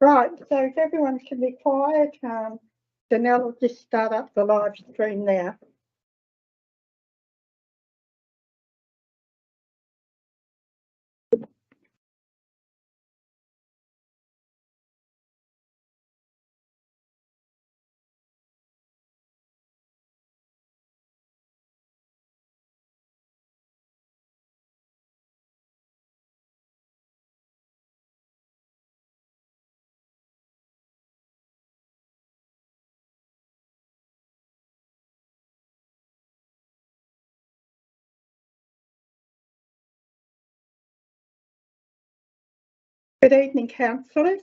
Right, so if everyone can be quiet, Danelle will just start up the live stream now. Good evening, councillors.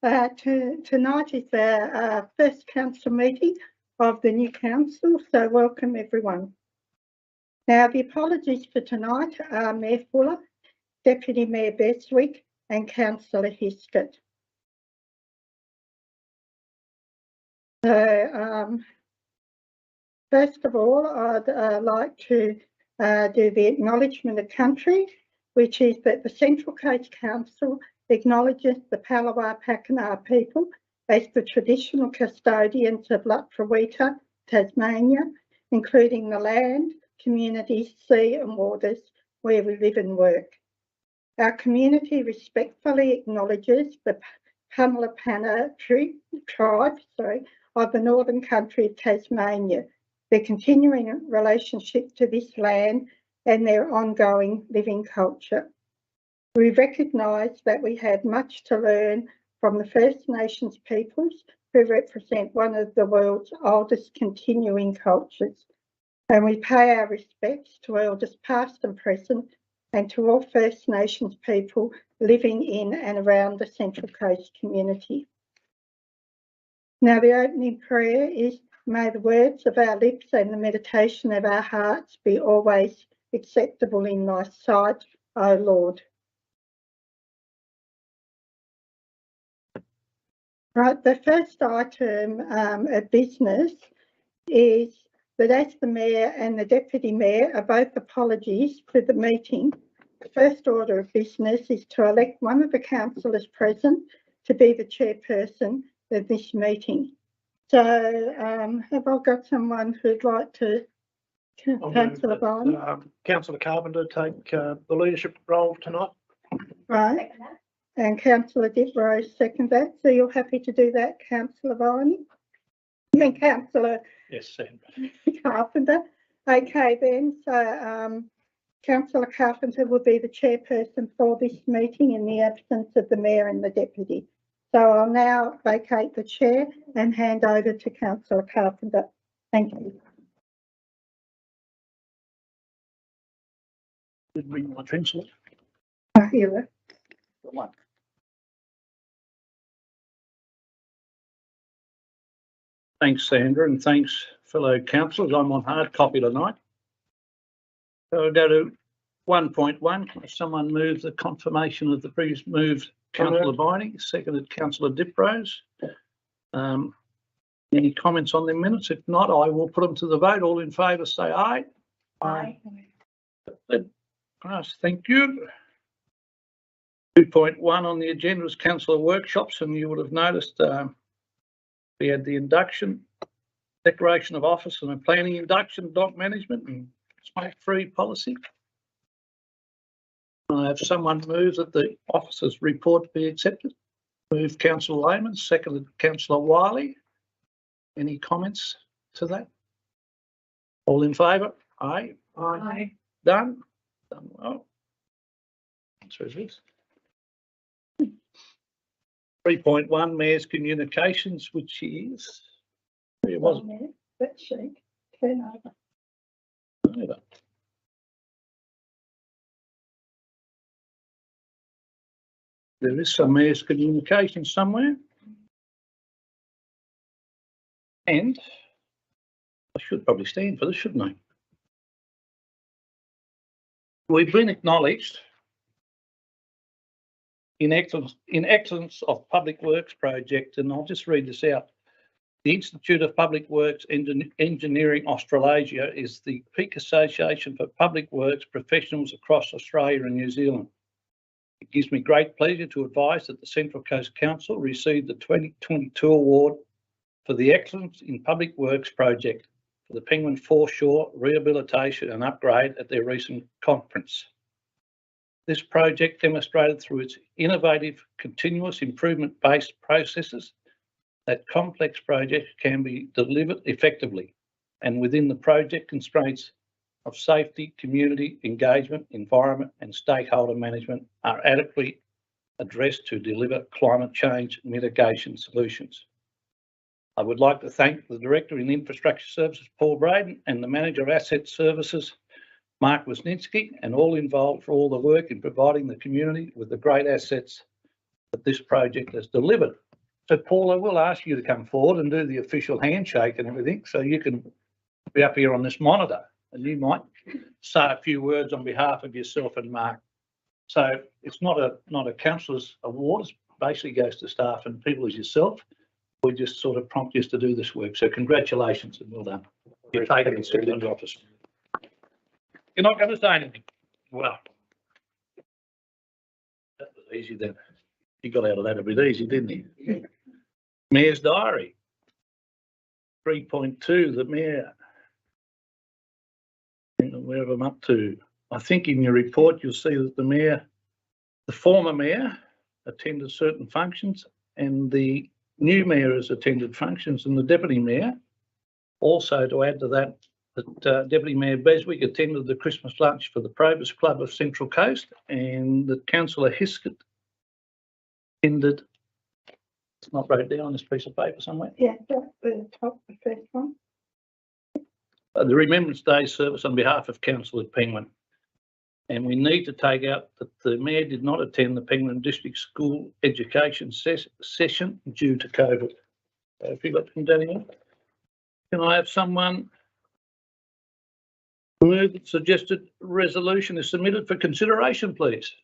Tonight is our first council meeting of the new council, so welcome everyone. Now, the apologies for tonight are Mayor Fuller, Deputy Mayor Beswick and Councillor Hiscott. So, first of all, I'd like to do the acknowledgement of country, which is that the Central Coast Council acknowledges the Palawa Pakenhā people as the traditional custodians of Lutruwita, Tasmania, including the land, communities, sea and waters where we live and work. Our community respectfully acknowledges the Punalapana tribe of the Northern Country of Tasmania, their continuing relationship to this land and their ongoing living culture. We recognise that we have much to learn from the First Nations peoples who represent one of the world's oldest continuing cultures, and we pay our respects to elders past and present and to all First Nations people living in and around the Central Coast community. Now, the opening prayer is, may the words of our lips and the meditation of our hearts be always acceptable in thy sight, O Lord. Right, the first item of business is that as the Mayor and the Deputy Mayor are both apologies for the meeting, the first order of business is to elect one of the councillors present to be the chairperson of this meeting. So have I got someone who'd like to, Councillor Viney? Councillor Carpenter take the leadership role tonight. Right. And Councillor Diprose second that. So you're happy to do that, Councillor Viney? And Councillor Yes, Sandra. Carpenter. Okay then, so Councillor Carpenter will be the chairperson for this meeting in the absence of the Mayor and the Deputy. So I'll now vacate the chair and hand over to Councillor Carpenter. Thank you. Did bring my pencil. Here. One. Thanks, Sandra, and thanks, fellow councillors. I'm on hard copy tonight. So I'll go to 1.1. Can someone move the confirmation of the previous moved? Councillor Viney, seconded Councillor Diprose. Any comments on the minutes? If not, I will put them to the vote. All in favour say aye. Aye. Yes, thank you. 2.1 on the agenda is councillor workshops, and you would have noticed we had the induction, declaration of office and a planning induction, dog management and smoke-free policy. I have someone move that the officer's report be accepted. Move Councillor Lehman, seconded Councillor Wiley. Any comments to that? All in favour? Aye. Aye. Done? Done well. Answer is this. 3.1 Mayor's Communications, which is, it wasn't. That sheet, turn over. There is some Mayor's Communications somewhere. And I should probably stand for this, shouldn't I? We've been acknowledged in excellence of Public Works project, and I'll just read this out. The Institute of Public Works Engineering Australasia is the peak association for public works professionals across Australia and New Zealand. It gives me great pleasure to advise that the Central Coast Council received the 2022 award for the Excellence in Public Works project for the Penguin Foreshore rehabilitation and upgrade at their recent conference. This project demonstrated through its innovative, continuous improvement-based processes that complex projects can be delivered effectively and within the project constraints of safety, community engagement, environment and stakeholder management are adequately addressed to deliver climate change mitigation solutions. I would like to thank the Director in Infrastructure Services, Paul Braden, and the Manager of Asset Services, Mark Wisniewski, and all involved for all the work in providing the community with the great assets that this project has delivered. So, Paul, I will ask you to come forward and do the official handshake and everything, so you can be up here on this monitor, and you might say a few words on behalf of yourself and Mark. So it's not a councillor's award; it basically goes to staff and people as yourself. We just sort of prompt you to do this work. So congratulations and well done. You're taking it into office. You're not going to say anything. Well, that was easy then. You got out of that a bit easy, didn't you? Mayor's diary. 3.2, the Mayor. Where am I up to? I think in your report you'll see that the Mayor, the former Mayor, attended certain functions and the new Mayor has attended functions and the Deputy Mayor. Also, to add to that, Deputy Mayor Beswick attended the Christmas lunch for the Probus Club of Central Coast and that Councillor Hiskett attended, it's not wrote down on this piece of paper somewhere. Yeah, that's the top, the first one. The Remembrance Day service on behalf of Councillor Penguin. And we need to take out that the Mayor did not attend the Penguin District School Education session due to COVID. Have you got them down here? Can I have someone move that suggested resolution is submitted for consideration, please?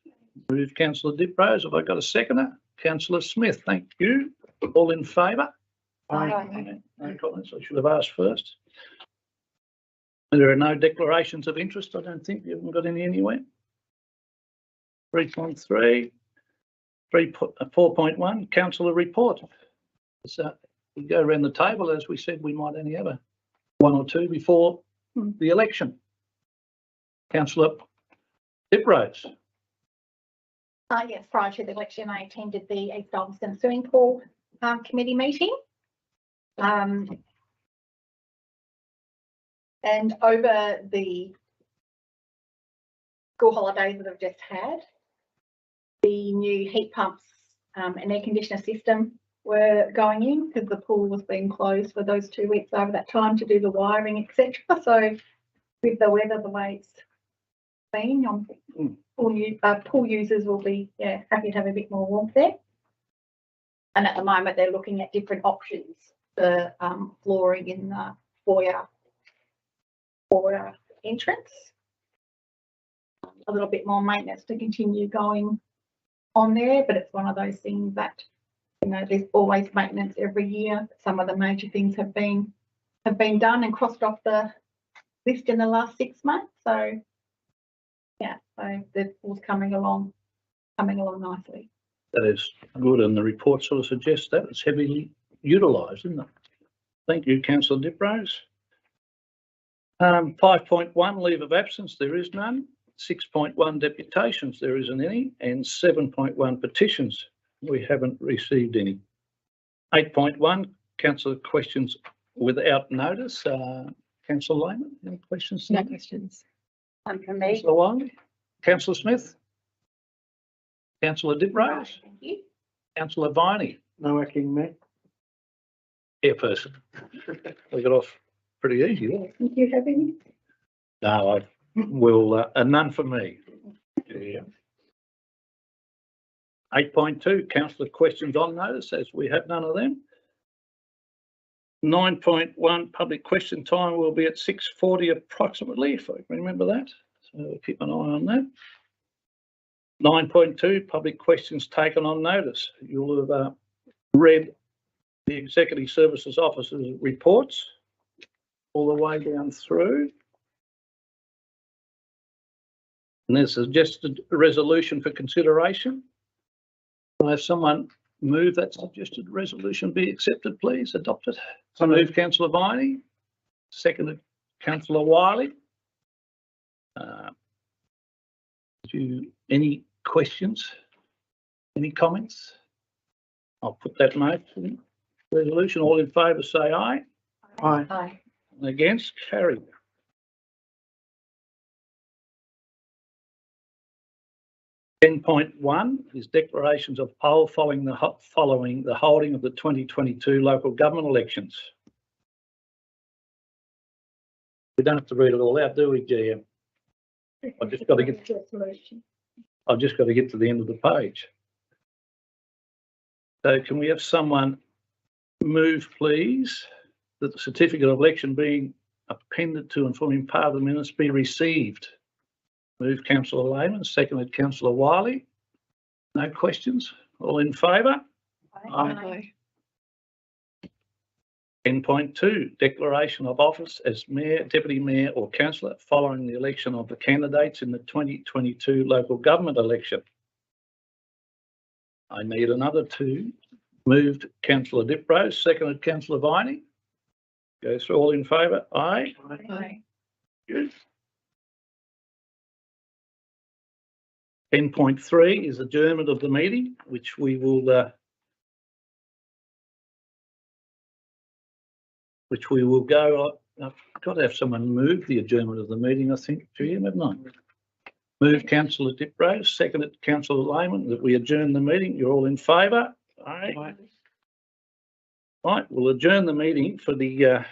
Move Councillor Diprose. Have I got a seconder? Councillor Smith, thank you. All in favour? Aye. No comments. I should have asked first. There are no declarations of interest, I don't think. You haven't got any anywhere. 3.3, 4.1, councillor report. So we go around the table, as we said, we might only have one or two before the election. Councillor Diprose. Yes, prior to the election, I attended the East Ulverstone Swimming Pool Committee meeting. And over the school holidays that I've just had, the new heat pumps and air conditioner system were going in because the pool was being closed for those 2 weeks over that time to do the wiring, etc. So with the weather the way it's been, pool users will be happy to have a bit more warmth there. And at the moment they're looking at different options for flooring in the foyer entrance. A little bit more maintenance to continue going on there, but it's one of those things that, you know, there's always maintenance every year. Some of the major things have been done and crossed off the list in the last 6 months. So yeah, so the pool's coming along nicely. That is good, and the report sort of suggests that it's heavily utilised, isn't it? Thank you, Councillor Diprose. 5.1, leave of absence, there is none. 6.1, deputations, there isn't any. And 7.1, petitions, we haven't received any. 8.1, councillor questions without notice. Councillor Lehman, any questions? No questions. From me. Councillor Wiley, Councillor Smith, Councillor Diprose, Thank you. Councillor Viney. No acting, mate. Chairperson. We got off pretty easy there. Do you have any? No, I will, none for me. Yeah. 8.2, councillor questions on notice, as we have none of them. 9.1, public question time will be at 6:40 approximately, if I can remember that. So we'll keep an eye on that. 9.2, public questions taken on notice. You'll have read the Executive Services Officer's reports all the way down through. And there's a suggested resolution for consideration. Can I have someone move that suggested resolution be accepted, please? Adopted. So moved, councillor Viney. Seconded, councillor Wiley. Any questions? Any comments? I'll put that motion. Resolution. All in favour say aye. Aye. Aye. And against, carried. (10.1) is declarations of poll following the holding of the 2022 local government elections. We don't have to read it all out, do we, GM? I've just got to get to the end of the page. So can we have someone move, please, that the certificate of election being appended to and forming part of the minutes be received? Move, councillor Lehman. Seconded, councillor Wiley. No questions? All in favour? Aye. 10.2, declaration of office as mayor, deputy mayor or councillor following the election of the candidates in the 2022 local government election. I need another two. Moved, councillor Diprose. Seconded, councillor Viney. Go through. All in favour? Aye. Aye. Good. 10.3 is adjournment of the meeting, which we will go. I've got to have someone move the adjournment of the meeting, I think, GM, haven't I? Move, councillor Diprose. Seconded, councillor Lehman, that we adjourn the meeting. You're all in favour? Aye. Aye. Right, we'll adjourn the meeting for the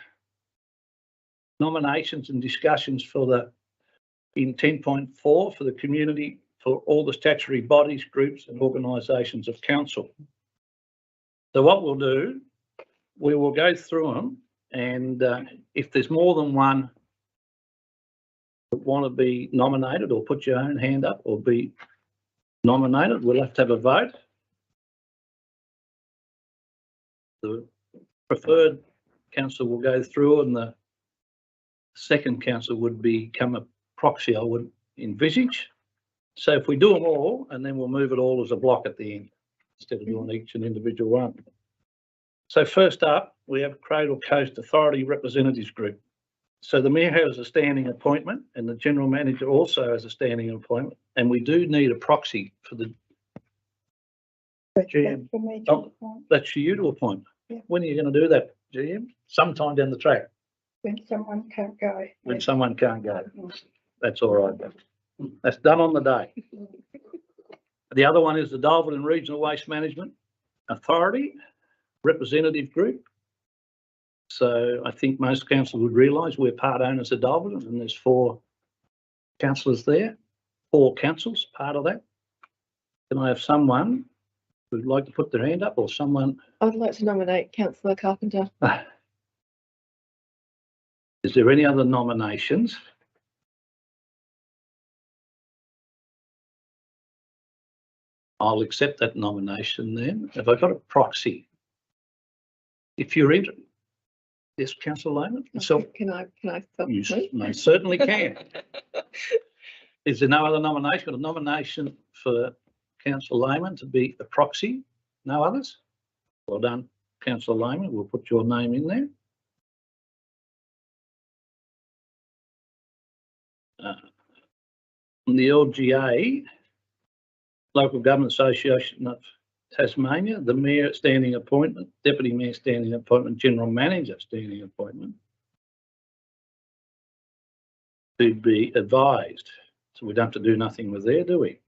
nominations and discussions for the, in 10.4 for the community, for all the statutory bodies, groups and organisations of council. So what we'll do, we will go through them, and if there's more than one that want to be nominated, or put your own hand up or be nominated, we'll have to have a vote. The preferred council will go through, and the second council would become a proxy, I would envisage. So if we do them all, and then we'll move it all as a block at the end, instead of doing each an individual one. So first up, we have Cradle Coast Authority Representatives Group. So the Mayor has a standing appointment, and the General Manager also has a standing appointment, and we do need a proxy for the GM. That's for you to appoint. Yeah. When are you going to do that, GM? Sometime down the track. When someone can't go. When someone can't go. That's all right. That's done on the day. The other one is the Darwin Regional Waste Management Authority Representative Group. So I think most councillors would realise we're part owners of Darwin, and there's 4 councillors there, 4 councils part of that. Can I have someone who'd like to put their hand up, or someone? I'd like to nominate councillor Carpenter. Is there any other nominations? I'll accept that nomination then. Have I got a proxy? If you're interested, yes, councillor Lehman. So Can I you please? most certainly can. Is there no other nomination? Got a nomination for councillor Lehman to be a proxy? No others? Well done, councillor Lehman. We'll put your name in there. The LGA, Local Government Association of Tasmania, the Mayor standing appointment, Deputy Mayor standing appointment, General Manager standing appointment to be advised. So we don't have to do nothing with there, do we?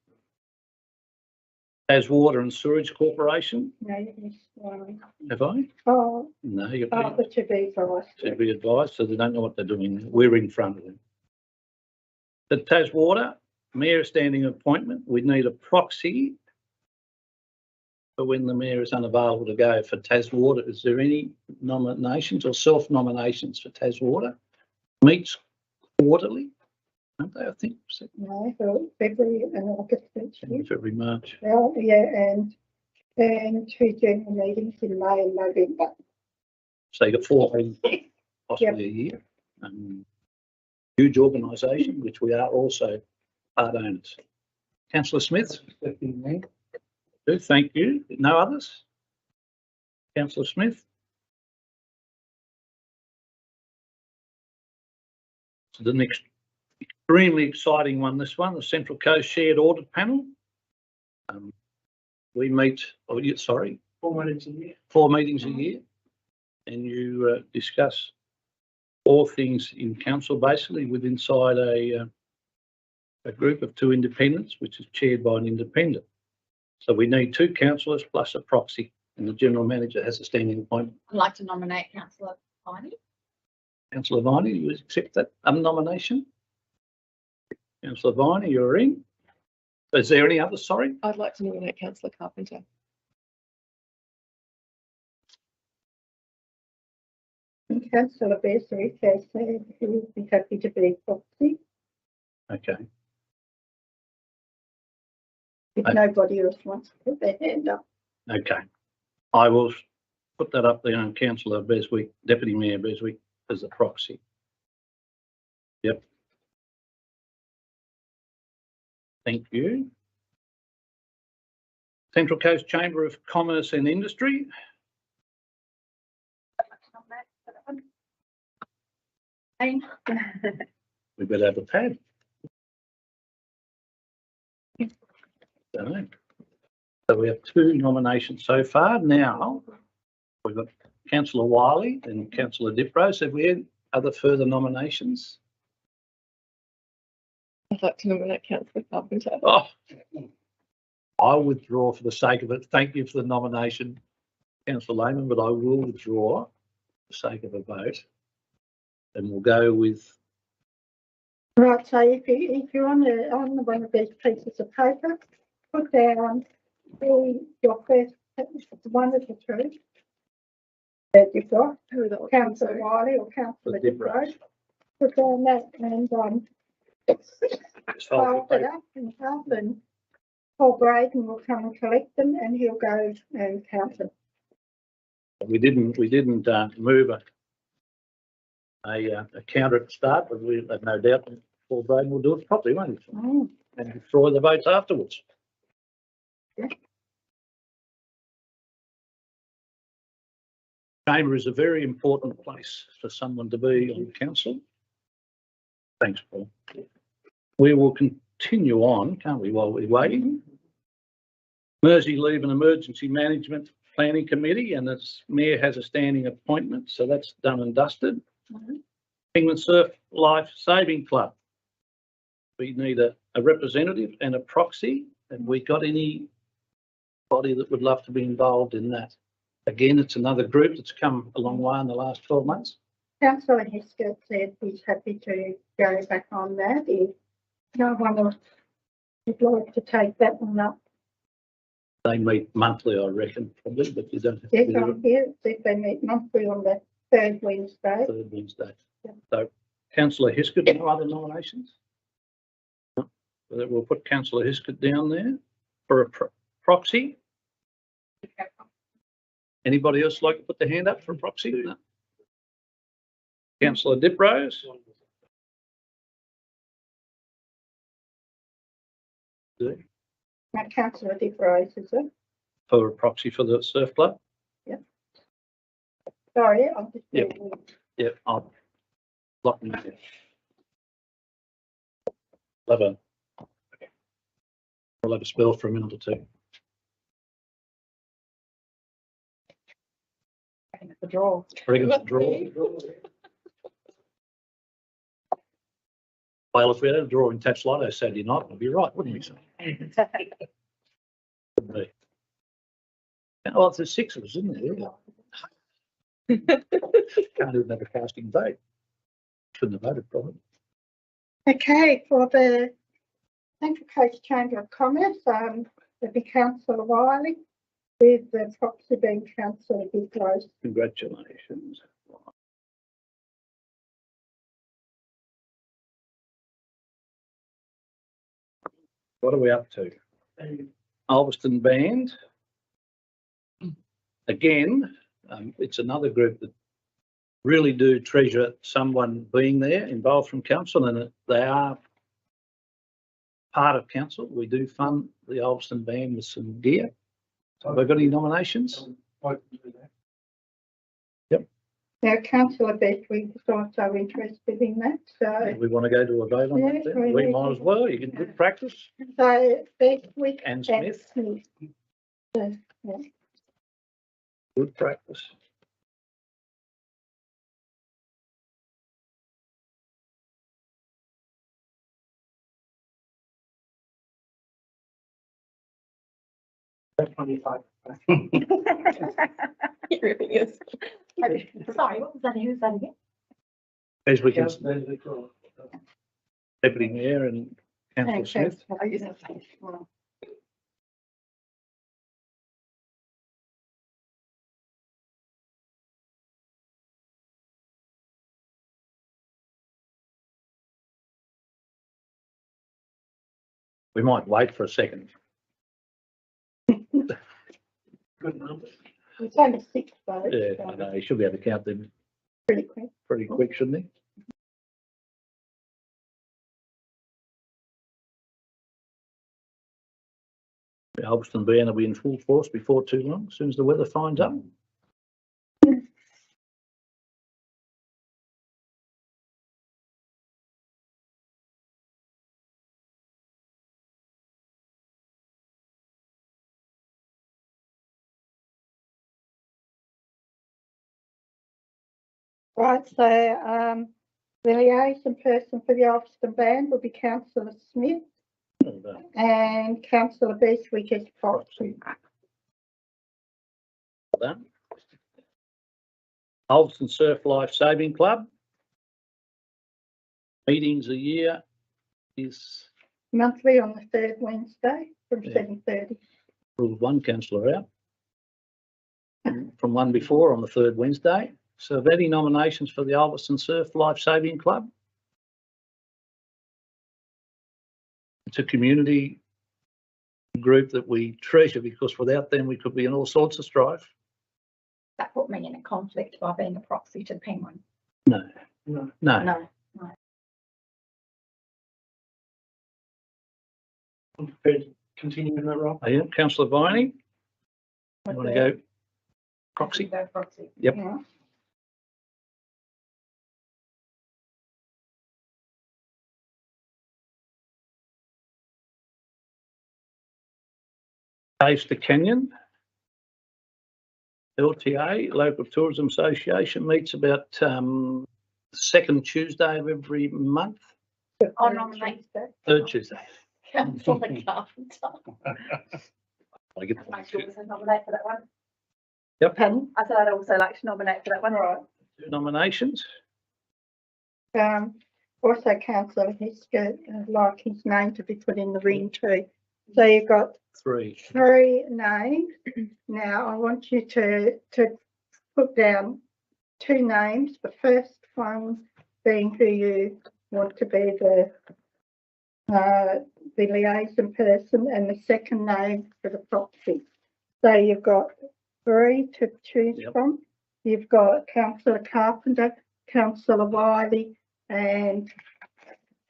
As Water and Sewerage Corporation, No, you missed one. have I? Oh, No, you're the to be for us. to be advised, so they don't know what they're doing. We're in front of them. The Taswater Mayor standing appointment, we need a proxy for when the Mayor is unavailable to go for Taswater. Is there any nominations or self-nominations for Taswater? Meets quarterly, don't they, I think? No, for February and August each year. February, March. Well, yeah, and 2 general meetings in May and November. So you got 4 possibly a year. Huge organisation, which we are also part owners. Councillor Smith? Thank you. No others? Councillor Smith? So the next extremely exciting one, this one, the Central Coast Shared Audit Panel. We meet, 4 meetings a year. 4 meetings a year, and you discuss all things in council, basically with inside a group of 2 independents, which is chaired by an independent. So we need 2 councillors plus a proxy, and the general manager has a standing appointment. I'd like to nominate Councillor Viney. Councillor Viney, you accept that nomination? Councillor Viney, you're in. Is there any others? Sorry. I'd like to nominate Councillor Carpenter. And Councillor Beasley says that he would be happy to be proxy Okay. if Okay. nobody else wants to put their hand up. Okay. I will put that up there on Councillor Beswick, Deputy Mayor Beswick, as a proxy. Yep. Thank you. Central Coast Chamber of Commerce and Industry. We better have a pad. Don't know. So we have 2 nominations so far. Now we've got Councillor Wiley and Councillor Diprose. Have we had other further nominations? I'd like to nominate Councillor Carpenter. Oh, I withdraw for the sake of it. Thank you for the nomination, Councillor Lehman, but I will withdraw for the sake of a vote. And we'll go with, Right, so if you're on one of these pieces of paper, put down your first, one of the 2 that you've got, Who are the Councillor Wiley or Councillor Diprose. Put down that and just hold fold the it up and half, and Paul Braden will come and collect them and he'll go and count them. We didn't move a counter at the start, but we have no doubt that Paul Braden will do it properly, won't he? Mm. And destroy the votes afterwards. Yeah. Chamber is a very important place for someone to be on council. Thanks, Paul. We will continue on, can't we, while we're waiting? Mersey Leave and Emergency Management Planning Committee, and its mayor has a standing appointment, so that's done and dusted. Penguin Surf Life Saving Club. We need a representative and a proxy. Have we got anybody that would love to be involved in that? Again, it's another group that's come a long way in the last 12 months. Councillor Hesketh said he's happy to go back on that if no one else would like to take that one up. They meet monthly, I reckon, probably, but you don't have to Yes, do it I'm here, if they meet monthly on the 3rd Wednesday. 3rd Wednesday. Yeah. So Councillor Hesketh, no other nominations? No. So we'll put Councillor Hesketh down there for a proxy. Anybody else like to put their hand up for a proxy? No. Councillor Diprose. Now, Councillor Diprose, is it? For a proxy for the surf club. Sorry, I'm just. Yep. Yep, I'll lock me in. We'll have a spell for a minute or 2. The draw. Bring us a draw. Well, if we had a draw in Tatslino Saturday night, we'd be right, wouldn't we? Wouldn't we? Oh, there's 6 of us, isn't there? Can't even have a casting vote. Shouldn't have voted, probably. Okay, for the Central Coast Chamber of Commerce, there'll be Councillor Wiley, with the proxy being Councillor Diprose. Congratulations. What are we up to? Ulverston Band. Again, it's another group that really do treasure someone being there involved from council, and they are part of council, we do fund the Ulverstone band with some gear. Have I got any nominations? Now, councillor Beckwith is also interested in that, so, We want to go to a vote on that Yeah, then? we We will. might as well. You get good practice. so Beckwith And and Smith, Smith. Yeah. good practice. It really is. Sorry, what was that? Who's that again? As we can, Deputy Mayor and Councillor Smith. I use it. We might wait for a second. Good number. It's only 6 votes. Yeah, so I know. He should be able to count them pretty quick. pretty quick, shouldn't he? The Ulverstone band will be in full force before too long, as soon as the weather finds up. Right, so, the liaison person for the Ulverstone band will be councillor Smith Well done. and councillor Beswick as proxy. Well done. Ulverstone Surf Life Saving Club. Meetings a year is Monthly on the 3rd Wednesday from Yeah. 7:30. ruled one councillor out. From one before on the 3rd Wednesday. So have any nominations for the Ulverstone Surf Life Saving Club? It's a community group that we treasure because without them we could be in all sorts of strife. That put me in a conflict by being a proxy to the Penguin. No, No. no. No. I'm prepared to continue in that role. Are you, councillor Viney? You want to go proxy? Go proxy. Yep. Yeah. Caves to Canyon. LTA, Local Tourism Association, meets about second Tuesday of every month, I'll nominate third Tuesday. Councillor Carpenter. I get I'd like to also nominate for that one. Pardon? I said I'd also like to nominate for that one. Right. two nominations. Also councillor Hisker, like his name to be put in the ring too. So you've got Three. 3 names. Now I want you to put down 2 names. The first one being who you want to be the liaison person, and the second name for the proxy. So you've got 3 to choose Yep. from. You've got councillor Carpenter, councillor Wiley, and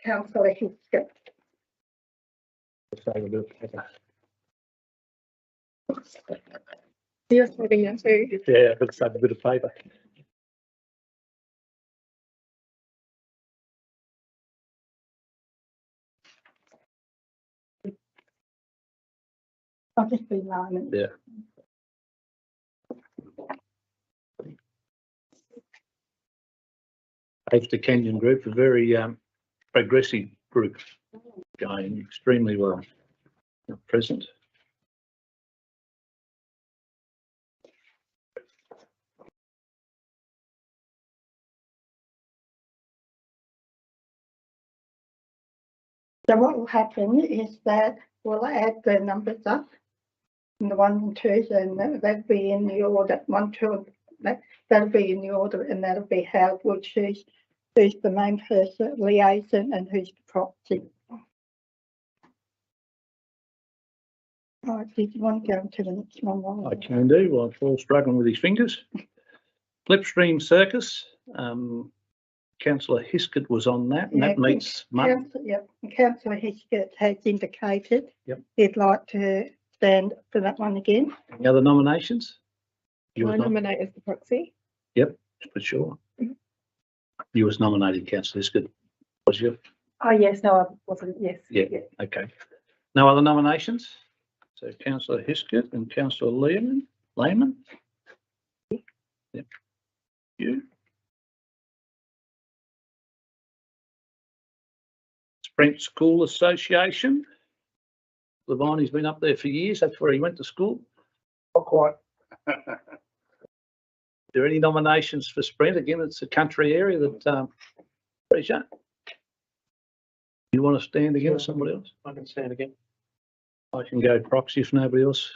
councillor Hisker. You're voting now too. Yeah, I've got to save a bit of paper. I'll just be a moment. Yeah. Caves to Canyon group, a very progressive group, going extremely well at present. So what will happen is that we'll add the numbers up, and the 1 and 2s, and they'll be in the order 1, 2, that'll be in the order, and that'll be how we'll choose who's the main person, liaison, and who's the proxy. Oh, did you want to go to the next one? while I can do while Paul's struggling with his fingers. Clipstream Circus, councillor Hiskett was on that, and that Yeah, meets Monday. Councillor Hiskett has indicated Yep. he'd like to stand for that one again. Any other nominations? You I was not, nominate as the proxy. for sure. You was nominated, councillor Hiskett. Was you? Oh, yes, no, I wasn't, yes. Yeah. Okay. No other nominations? So councillor Hiskett and councillor Lehman. Yep. You. Sprent School Association. Levani's been up there for years. That's where he went to school. Not quite. Are there any nominations for Sprent? Again, it's a country area that, Treasure. You want to stand against somebody else? I can stand again. I can go proxy if nobody else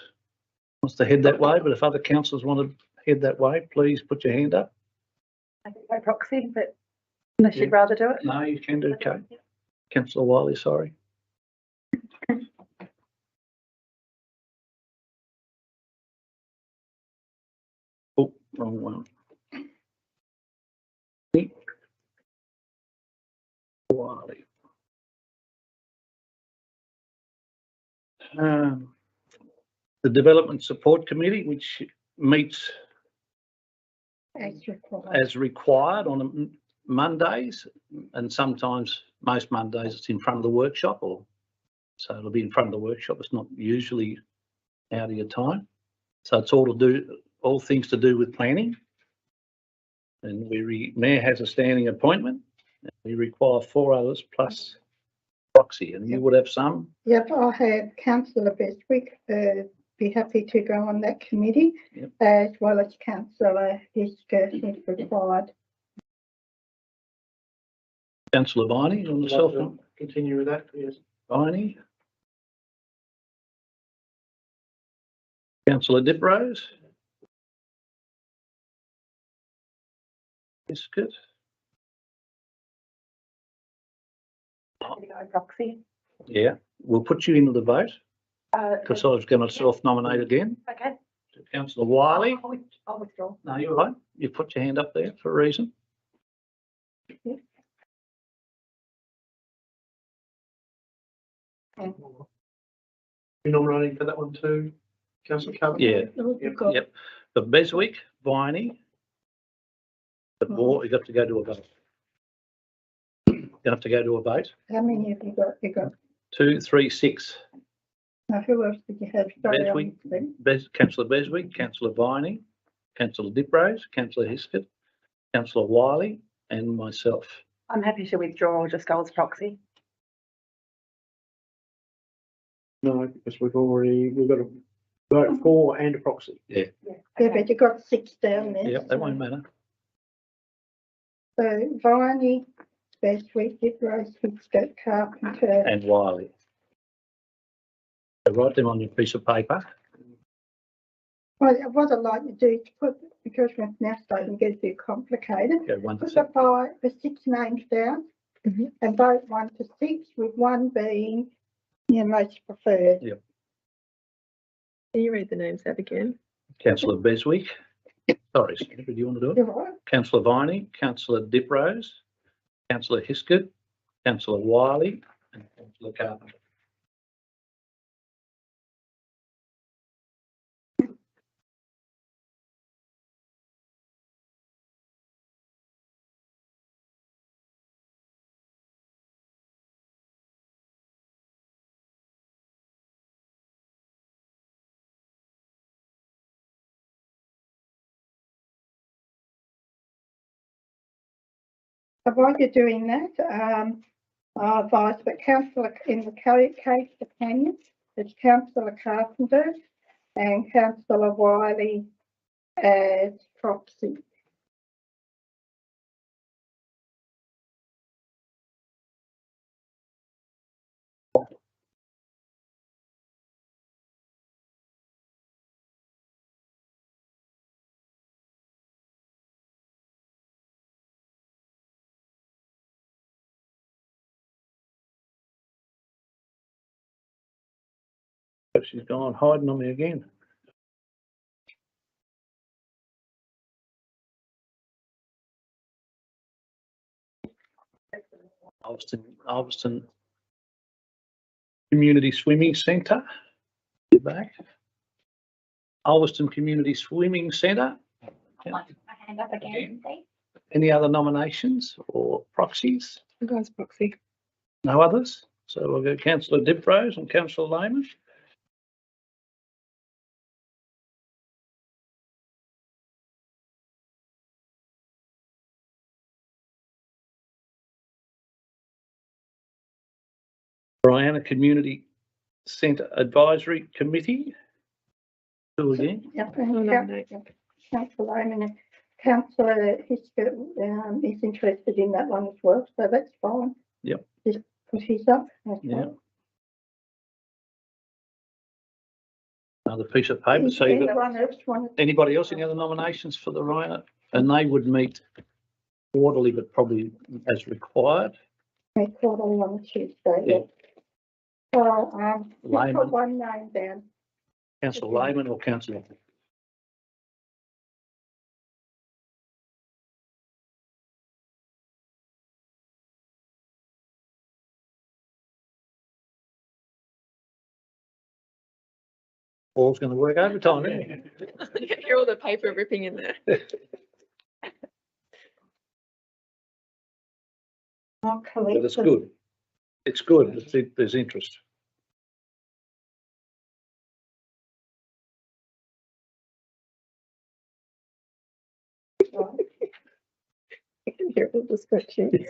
wants to head that way, but if other councillors want to head that way, please put your hand up. I can go proxy, but unless you'd rather do it. No, you can do, okay. Councillor Wiley, sorry. Oh, wrong one. Wiley. The Development Support Committee, which meets As required. as required on Mondays, and sometimes, most Mondays, it's in front of the workshop, or so it'll be in front of the workshop. It's not usually out of your time. So it's all things to do with planning. And Mayor has a standing appointment. We require 4 others plus proxy, and you would have some. Yep, I have councillor Bestwick, be happy to go on that committee, Yep. as well as councillor Hiskett if required. Councillor Viney on the self, Continue with that, yes. Viney. Councillor Diprose. Biscuit. Can you go proxy? Yeah, we'll put you into the vote because I was going to self-nominate again. Okay. Councillor Wiley. I'll withdraw. No, you're right. You put your hand up there for a reason. You nominating for that one too, councillor Cullen? Yeah. We've got- Yep. For Beswick, Viney. The board, you got to go to a vote. You have to go to a vote. How many have you got? You got, 2, 3, 6. now who else did you have? Sorry, Beswick. I'm- Councillor Beswick, Councillor Viney, Councillor Diprose, Councillor Hiskett, Councillor Wiley, and myself. I'm happy to withdraw or just go as proxy. No, because we've got a vote for and a proxy. Yeah, but you got 6 down there. Yep, that won't matter. So Viney, Bestwick, Diprose, Hiskett, Carpenter. And Wiley. So write them on your piece of paper. What I'd like to do is put, because we're now starting to get a bit complicated, Go 1 to put 6. the 6 names down Mhm. and vote 1 to 6, with 1 being your most preferred. Can you read the names out again? Councillor Beswick. Sorry, Sandra, do you want to do it? You're right. Councillor Viney, Councillor Diprose, Councillor Hiskett, Councillor Wiley, and Councillor Carpenter. So while you're doing that, I advise that councillor in the case of Canyon, it's councillor Carpenter and councillor Wiley as proxy. She's gone hiding on me again. Ulverston Community Swimming Centre. You're back. Ulverston Community Swimming Centre. My hand up again, please. Any other nominations or proxies? You guys proxy. No others? So we'll go councillor Diprose and councillor Lehman. Brianna Community Centre Advisory Committee. Who again? Yep, I'll and nominate. councillor Lehman and councillor Hiskett is interested in that one as well, so that's fine. Yep. Just put his up. That's Yeah. fine. Another piece of paper. So you've got Anyone else want to? anybody else, any other nominations for the Rhino? And they would meet quarterly, but probably as required. Make quarterly on Tuesday, Yeah. yeah. So, Lehman. put one name down. Councillor Lehman or councillor? Paul's going to work overtime, isn't he? Hear all the paper ripping in there. I'll But collect it's them. good. It's good. There's interest. I can hear all the scratching.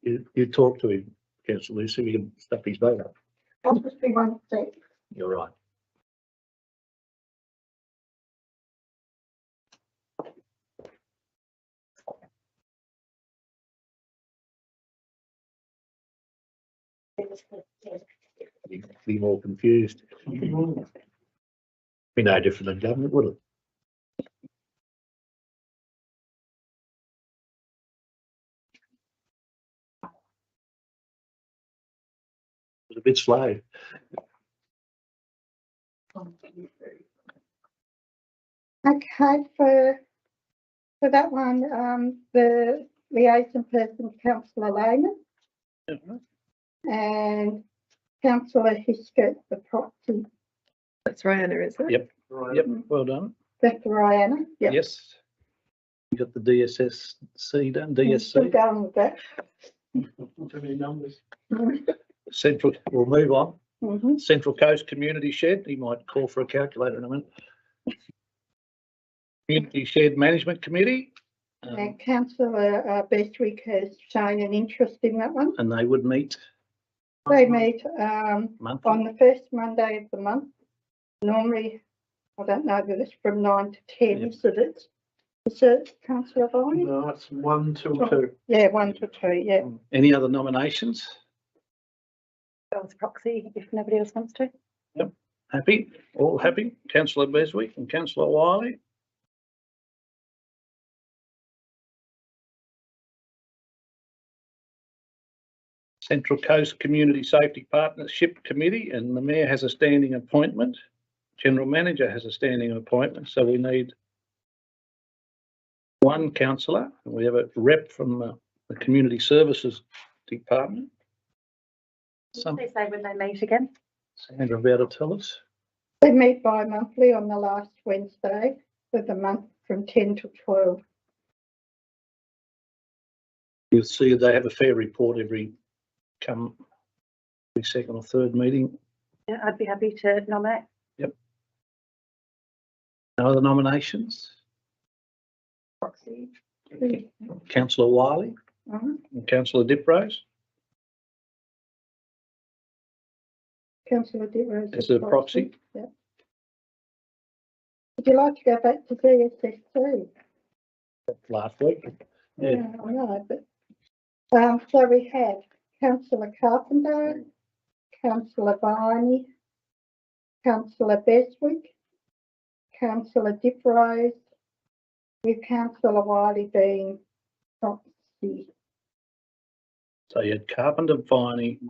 You talk to him, councillor, see if he can stuff his vote up. I'll just be one sec. You're right. You'd be more confused. Be no different than government, would it? It was a bit slow. Okay, for that one, the liaison person, councillor Lehman, and councillor Hiskett, the proxy. That's Rihanna, is it? Yep. Yep, well done. That's Rihanna. Yep. Yes. You got the DSSC done, Still DSC. going with that. Too many numbers. Central, we'll move on. Mhm. Central Coast Community Shed, he might call for a calculator in a minute. Community Shed Management Committee. And councillor Bestwick has shown an interest in that one. And they would meet They meet monthly. on the first Monday of the month. Normally, I don't know that it's from 9 to 10, Yep. so that's, is it councillor Barney? No, it's 1 till 2. Yeah, 1 to 2, yeah. Any other nominations? Go as proxy if nobody else wants to. Happy? All happy? Councillor Beswick and councillor Wiley. Central Coast Community Safety Partnership Committee, and the mayor has a standing appointment. General manager has a standing appointment, so we need one councillor, and we have a rep from the Community Services Department. They say when they meet again. Sandra about to tell us. They meet bi-monthly on the last Wednesday of the month from 10 to 12. You'll see they have a fair report every second or third meeting. Yeah, I'd be happy to nominate. No other nominations? Proxy. Councillor Wiley Mhm. and councillor Diprose Councillor Diprose. as a proxy. Yeah. Would you like to go back to DSSC? Last week. Yeah. I know, but, so we have councillor Carpenter, councillor Barney, councillor Beswick, councillor Diprose, with councillor Wiley being proxy. So you had Carpenter, Viney,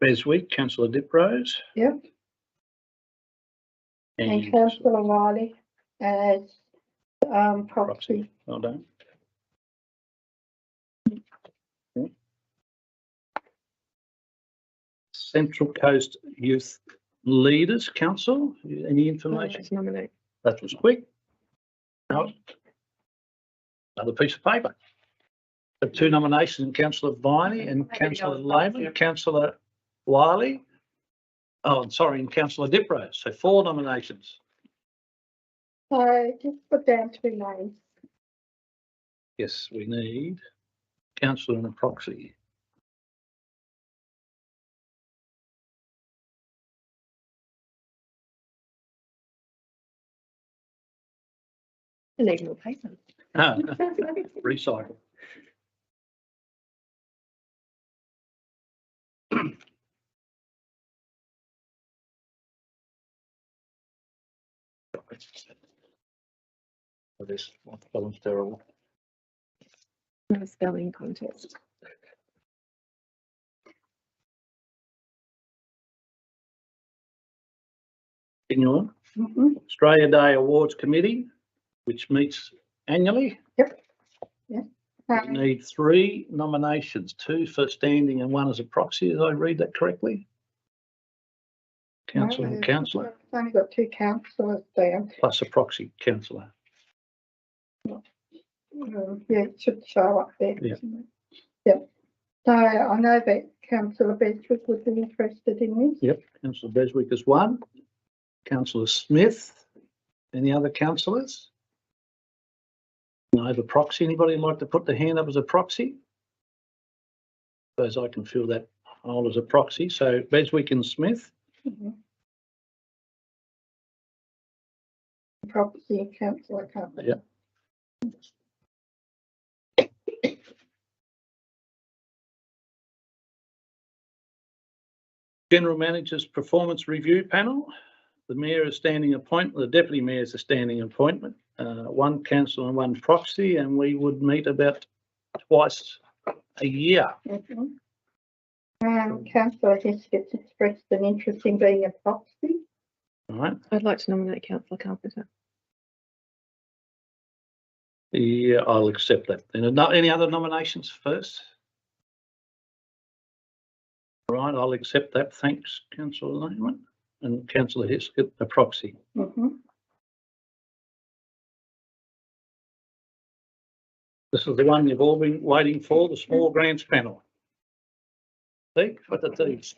Beswick, councillor Diprose. Yep. And And councillor Wiley as proxy. well done. Central Coast Youth Leaders Council. Any I'd like information? to nominate. That was quick. Now, another piece of paper. The two nominations, Councillor Viney and Councillor Lehman, Councillor Wiley. Oh, I'm sorry, and Councillor Diprose. So 4 nominations. So just put down 2 names. Yes, we need councillor and a proxy. I need more paper. Ah, recycle. Oh, this one's terrible. Not a spelling contest. Continue on. Mhm. Australia Day Awards Committee, which meets annually. We need 3 nominations, 2 for standing and 1 as a proxy. Did I read that correctly? Councillor and councillor, It's only got 2 councillors there. plus a proxy councillor. Yeah, it should show up there. Yeah. shouldn't it? Yep. So I know that Councillor Beswick would be interested in this. Yep, councillor Beswick is 1. Councillor Smith, any other councillors? No, the proxy. Anybody like to put their hand up as a proxy? Suppose I can fill that role as a proxy. So Beswick and Smith. Mhm. Property councillor can't. Yeah. General Manager's Performance Review Panel. The Mayor is standing appointment, the Deputy Mayor is a standing appointment, 1 councillor and 1 proxy, and we would meet about twice a year. Mhm. Councillor Hiskett's expressed an interest in being a proxy. All right. I'd like to nominate Councillor Carpenter. Yeah, I'll accept that. And any other nominations first? All right, I'll accept that. Thanks, Councillor Lehman and Councillor Hiskett, the proxy. Mhm. This is the one you've all been waiting for, the small grants panel. See, what the thieves.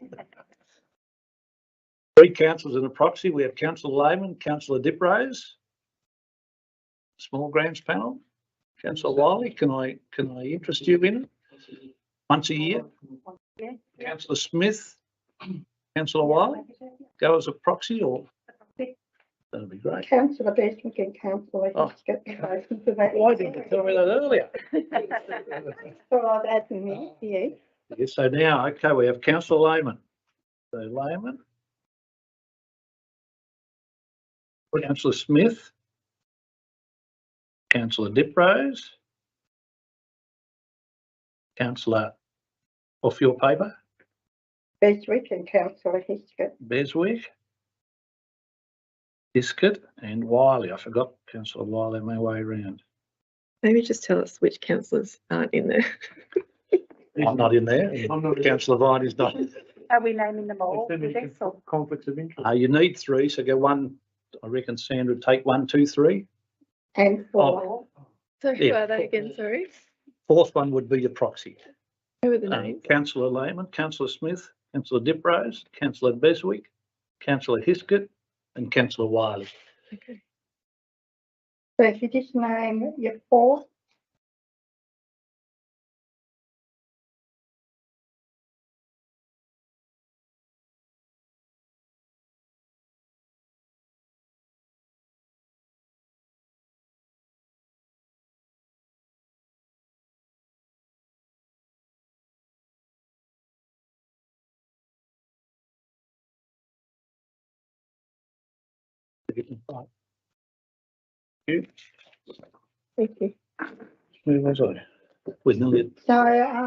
3 councillors and a proxy. We have Councillor Lehman, Councillor Diprose. Small grants panel. Councillor Wiley, can I interest you in it? Once a year? Yeah. Councillor Smith, Councillor Wiley, go as a proxy or? That'd be great. Councillor Beswick and Councillor Oh. Hiskett spoken to that. Why didn't you tell me that earlier? So I'd add them in, yeah. Yes, so now, okay, we have Councillor Lehman. So Lehman. Councillor Smith. Councillor Diprose. Councillor, off your paper, Beswick and Councillor Hiskett. Beswick. Hiskett and Wiley. I forgot Councillor Wiley my way around. Maybe just tell us which councillors aren't in there. He's not in there. I'm not- Councillor Vine is not. Are we naming them all? If there's any With this or- conflicts of interest. You need 3, so go 1. I reckon Sandra take 1, 2, 3. And 4. So who Yeah. are they again, sorry? 4th one would be your proxy. Who are the names? Councillor Lehman, Councillor Smith, Councillor Diprose, Councillor Beswick, Councillor Hiskett and Councillor Wiley. Okay. So if you just name your 4th. You? Thank you. Where was I? With nearly, So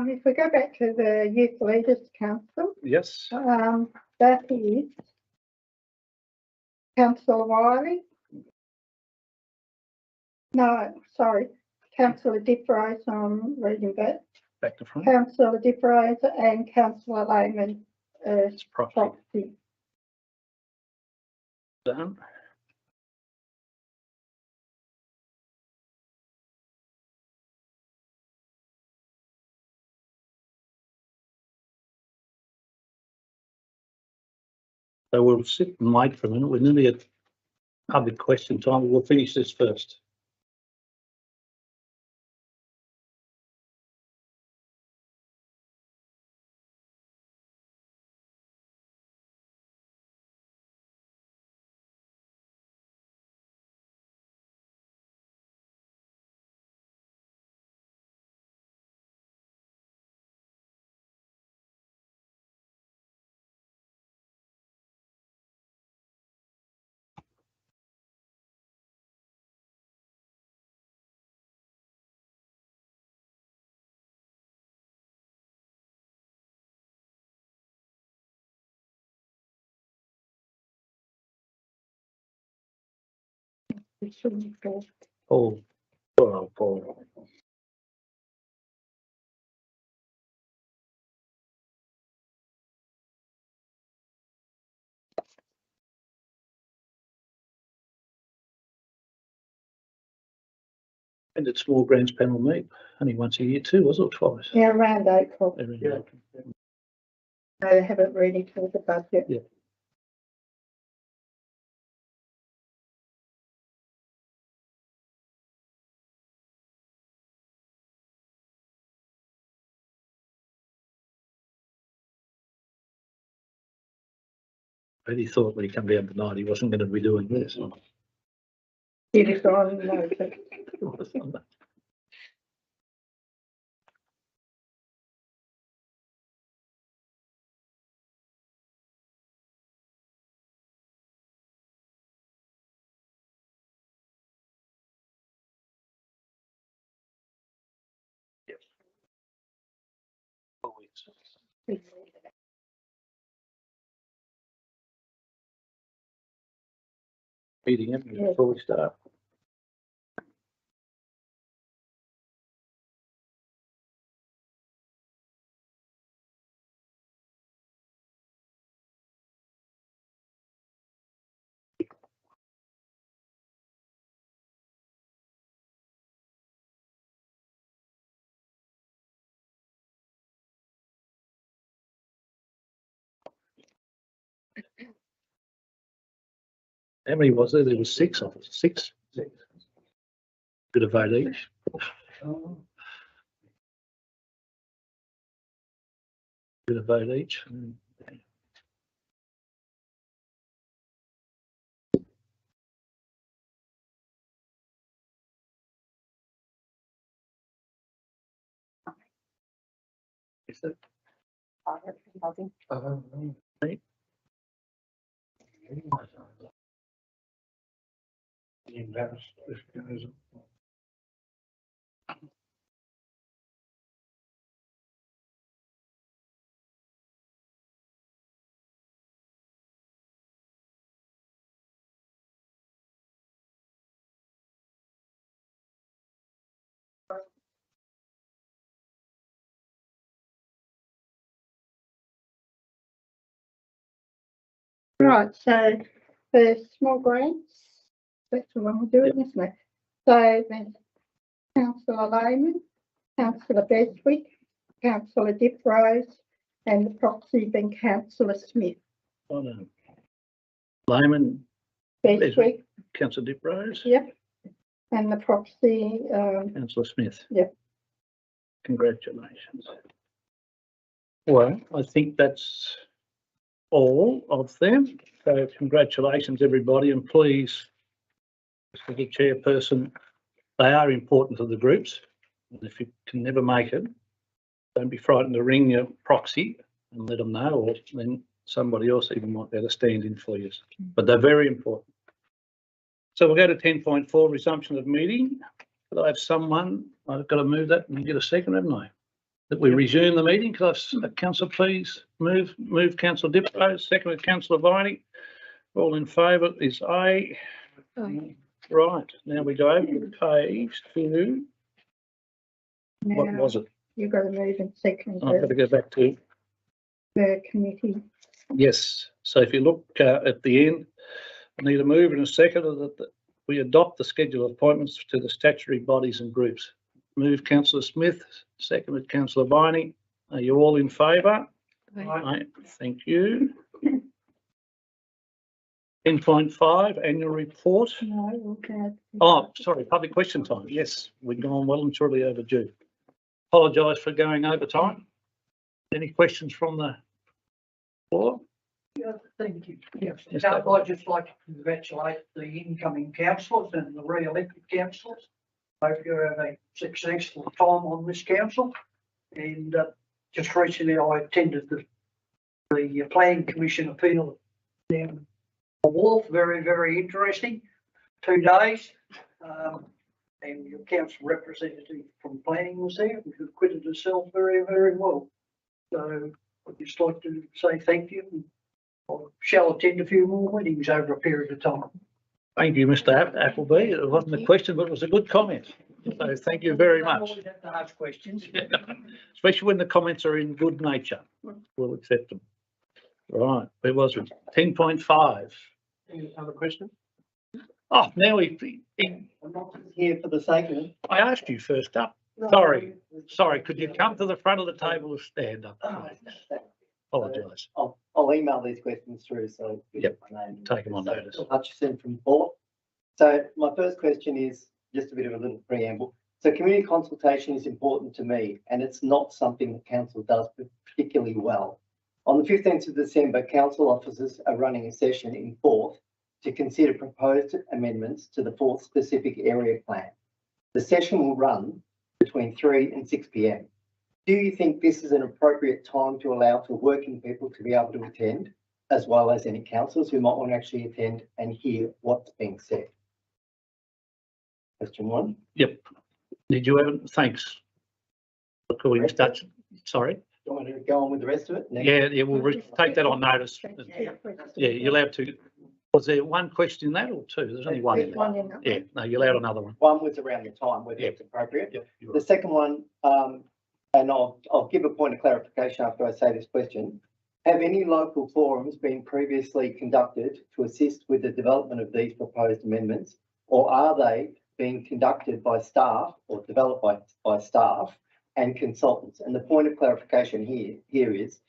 if we go back to the Youth Leaders Council, yes, that is Councillor Wiley. No, sorry, Councillor Diprose, I'm reading that. back to front. Councillor Diprose and Councillor Lehman as It's proxy. proxy. Done. So we'll sit and wait for a minute. We're nearly at public question time. We'll finish this first. We shouldn't go. Paul. Oh, Paul. And it's small grants panel meet only once a year too, was it, or twice? Yeah, around April. Every Yeah. year. They haven't really talked the budget. Yeah. But he thought when he come down tonight, he wasn't going to be doing this. He was on motor. Meeting him before we start. How many was there? There was 6 of us. 6. Bit of vote each. Bit of vote each. Is it? Right. Right, so for small grants, that's the one we're doing, isn't it? So then Councillor Lehman, Councillor Beswick, Councillor Diprose, and the proxy being Councillor Smith. Oh, no. Layman, Beswick, Councillor Diprose, yep. And the proxy, Councillor Smith. Yep. Congratulations. Well, I think that's all of them. So congratulations, everybody, and please, as the chairperson, they are important to the groups. And if you can never make it, don't be frightened to ring your proxy and let them know, or then somebody else even might be able to stand in for you. But they're very important. So we'll go to 10.4, resumption of meeting. Could I have someone, I've got to move that and get a second, haven't I? That we resume the meeting. Could I have councillor please move Councillor Diprose, second Councillor Viney. All in favour is A. Right, now we go over the page to, what now was it? you've got to move and second. I've got to go back to per committee. Yes, so if you look at the end, I need a move and a second that we adopt the schedule of appointments to the statutory bodies and groups. Move councillor Smith, seconded councillor Viney. Are you all in favour? Aye. Thank you. 10.5 annual report. No, we'll have. Oh, sorry, public question time. Yes, we've gone well and truly overdue. Apologise for going over time. Any questions from the floor? Yeah, thank you. Yes, Yes, I'd just like to congratulate the incoming councillors and the re-elected councillors. Hope you have a successful time on this council. And just recently I attended the Planning Commission appeal down the Wharf. Very, very interesting. 2 days. And your council representative from planning was there, who acquitted herself very, very well. So I'd just like to say thank you. I shall attend a few more meetings over a period of time. Thank you, Mr. Appleby. It wasn't a question, but it was a good comment. So thank you very I much. always have to ask questions. Especially when the comments are in good nature. We'll accept them. Right, where was it? 10.5. Any other question? Oh, now I'm not here for the sake of it. I asked you first up. Sorry, could you come to the front of the table and stand up? Apologise. I'll email these questions through, so. Yep, my name. take them on So, notice. Phil Hutchison from Port. So my first question is just a bit of a little preamble. So community consultation is important to me, and it's not something the council does particularly well. On the 15th of December, council officers are running a session in Forth to consider proposed amendments to the Forth specific area plan. The session will run between 3 and 6 p.m. Do you think this is an appropriate time to allow for working people to be able to attend, as well as any councillors who might want to actually attend and hear what's being said? Question 1. Yep. Did you have, thanks. Could we start? Sorry. Do you want me to go on with the rest of it? Yeah, we'll take that on notice. Yeah, you're allowed to. Was there one question in that or two? There's only one in There's there. one in that. Yeah, no, you're allowed another one. One was around the time, whether Yeah. it's appropriate. Yep, you're The right. second one, and I'll give a point of clarification after I say this question. Have any local forums been previously conducted to assist with the development of these proposed amendments, or are they being conducted by staff or developed by staff and consultants? And the point of clarification here is,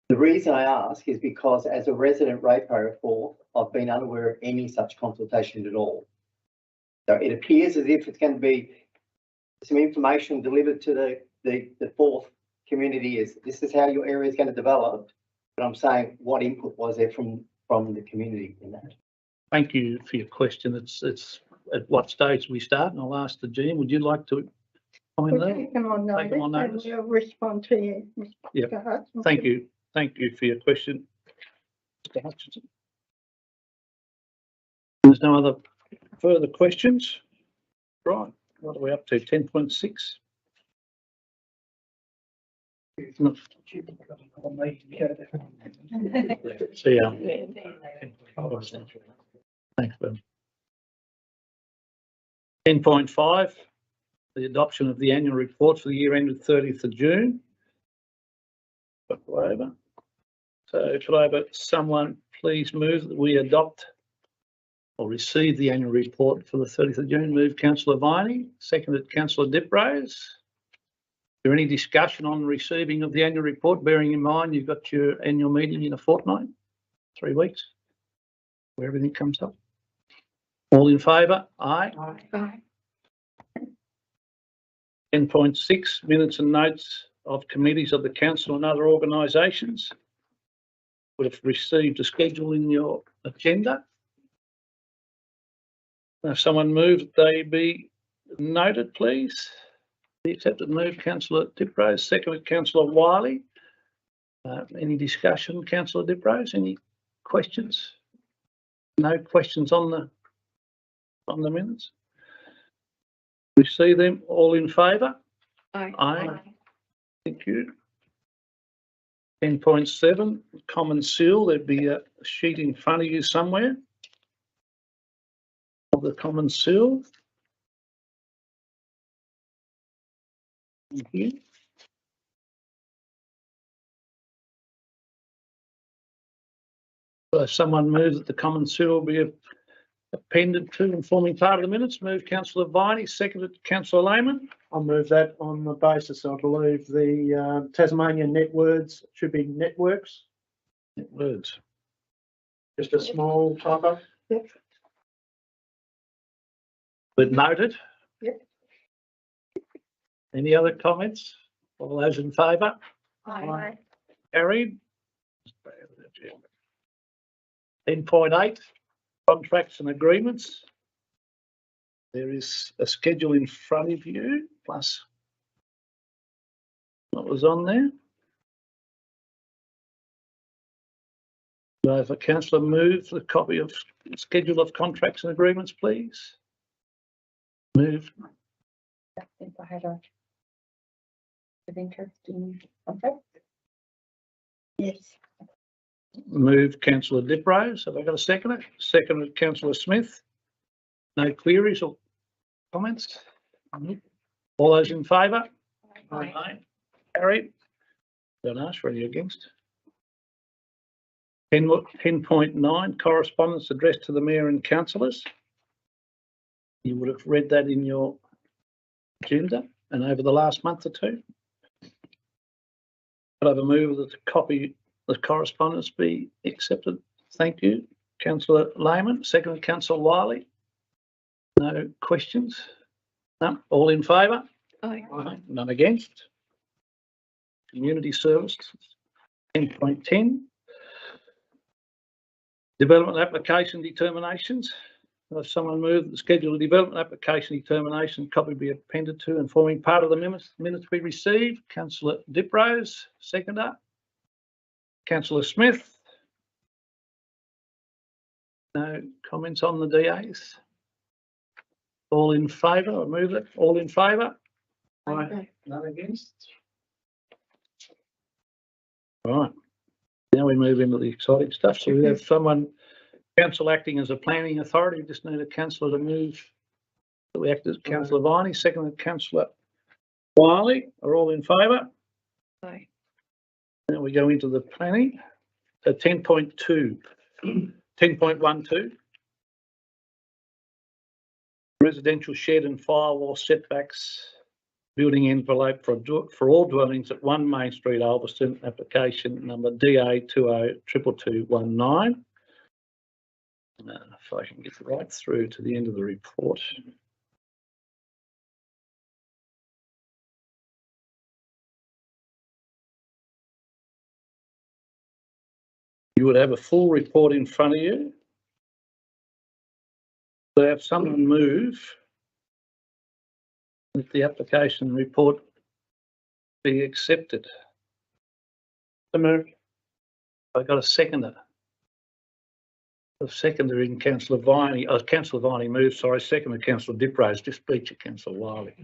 the reason I ask is because as a resident ratepayer of Forth, I've been unaware of any such consultation at all. So it appears as if it's going to be some information delivered to the Forth community is this is how your area is going to develop. But I'm saying, what input was there from the community in that? Thank you for your question. It's at what stage we start, and I'll ask the Jean, would you like to comment We'll there? take them on Take them on notice notice. and we'll respond to you, Yep. Mr. Hudson. Thank you. Thank you for your question, Mr. Hutchinson. There's no other further questions? Right, what are we up to? 10.6? No. See ya. Thanks, Ben. 10.5, the adoption of the annual report for the year ended 30th of June. Over. So could I have someone please move that we adopt or receive the annual report for the 30th of June? Move councillor Viney, seconded councillor Diprose. Is there any discussion on receiving of the annual report, bearing in mind you've got your annual meeting in a fortnight, 3 weeks, where everything comes up? All in favour? Aye. Aye. 10.6, minutes and notes of committees of the council and other organisations. Would have received a schedule in your agenda. Now, someone move that they be noted, please. The accepted move, councillor Diprose, seconded councillor Wiley. Any discussion, councillor Diprose? Any questions? No questions on the minutes? We see them all in favour? Aye. Aye. Thank you. 10.7, common seal. There'd be a sheet in front of you somewhere of the common seal. Thank you. Someone move that the common sewer be appended to and forming part of the minutes. Move councillor Viney, seconded councillor Lehman. I'll move that on the basis, I believe the Tasmanian net words should be networks. Words. Just a small typo. But noted. Yep. Any other comments? All those in favour? Aye. Carried. 10.8, contracts and agreements. There is a schedule in front of you, plus what was on there. So if a councillor moves the copy of schedule of contracts and agreements, please. Move. If I had a of interest in something. Yes. Move councillor Diprose. Have I got a second? Seconded councillor Smith. No queries or comments? All those in favour? Aye. Carried. Don't ask for any against. 10.9, correspondence addressed to the mayor and councillors. You would have read that in your agenda and over the last month or two. I'd have a move that the copy, the correspondence be accepted. Thank you, councillor Lehman. Second, councillor Wiley. No questions? No. All in favour? Aye. None against. Community service. 10.10. Development application determinations. If someone move the schedule of development application determination copy be appended to and forming part of the minutes be received. Councillor Diprose, seconder. Councillor Smith. No comments on the DAs. All in favour? I move it. All in favour? Aye. None against. Right. Now we move into the exciting stuff. So we have someone, council acting as a planning authority. Just need a councillor to move that we act as councillor Viney, seconded councillor Wiley. Are all in favour? Aye. Now we go into the planning. So 10.2, 10.12. Residential shed and firewall setbacks, building envelope for all dwellings at 1 Main Street, Ulverston, application number DA 202219. If I can get right through to the end of the report. You would have a full report in front of you. So have someone move that the application report be accepted. So moved. I got a seconder. The seconder in councillor Viney, councillor Viney moved, sorry, seconded councillor Diprose, just beat you, councillor Wiley.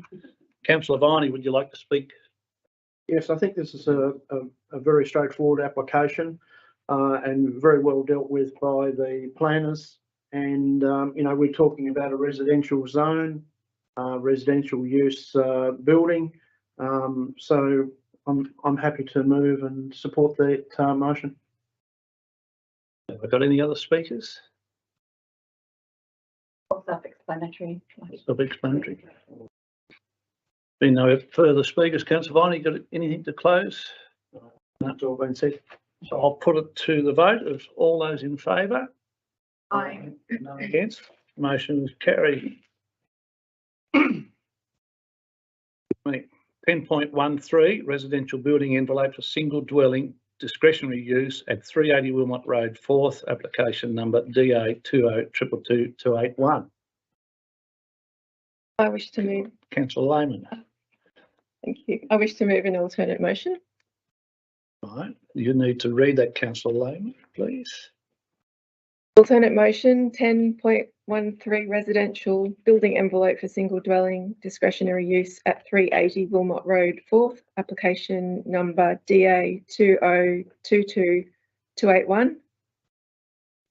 Councillor Viney, would you like to speak? Yes, I think this is a very straightforward application and very well dealt with by the planners. And, you know, we're talking about a residential zone, residential use building. So I'm happy to move and support that motion. Have I got any other speakers? Self-explanatory. Self-explanatory. Being no further speakers, councillor Viney, got anything to close? That's all been said. So I'll put it to the vote of all those in favour. Aye. None against. Motion is carried. 10.13, residential building envelope for single dwelling discretionary use at 380 Wilmot Road, 4th, application number DA 20222281. I wish to move. Councillor Lehman. Thank you. I wish to move an alternate motion. Right, you need to read that, councillor Lehman, please. Alternate motion 10.13 residential building envelope for single dwelling discretionary use at 380 Wilmot Road, 4th, application number DA 20222281.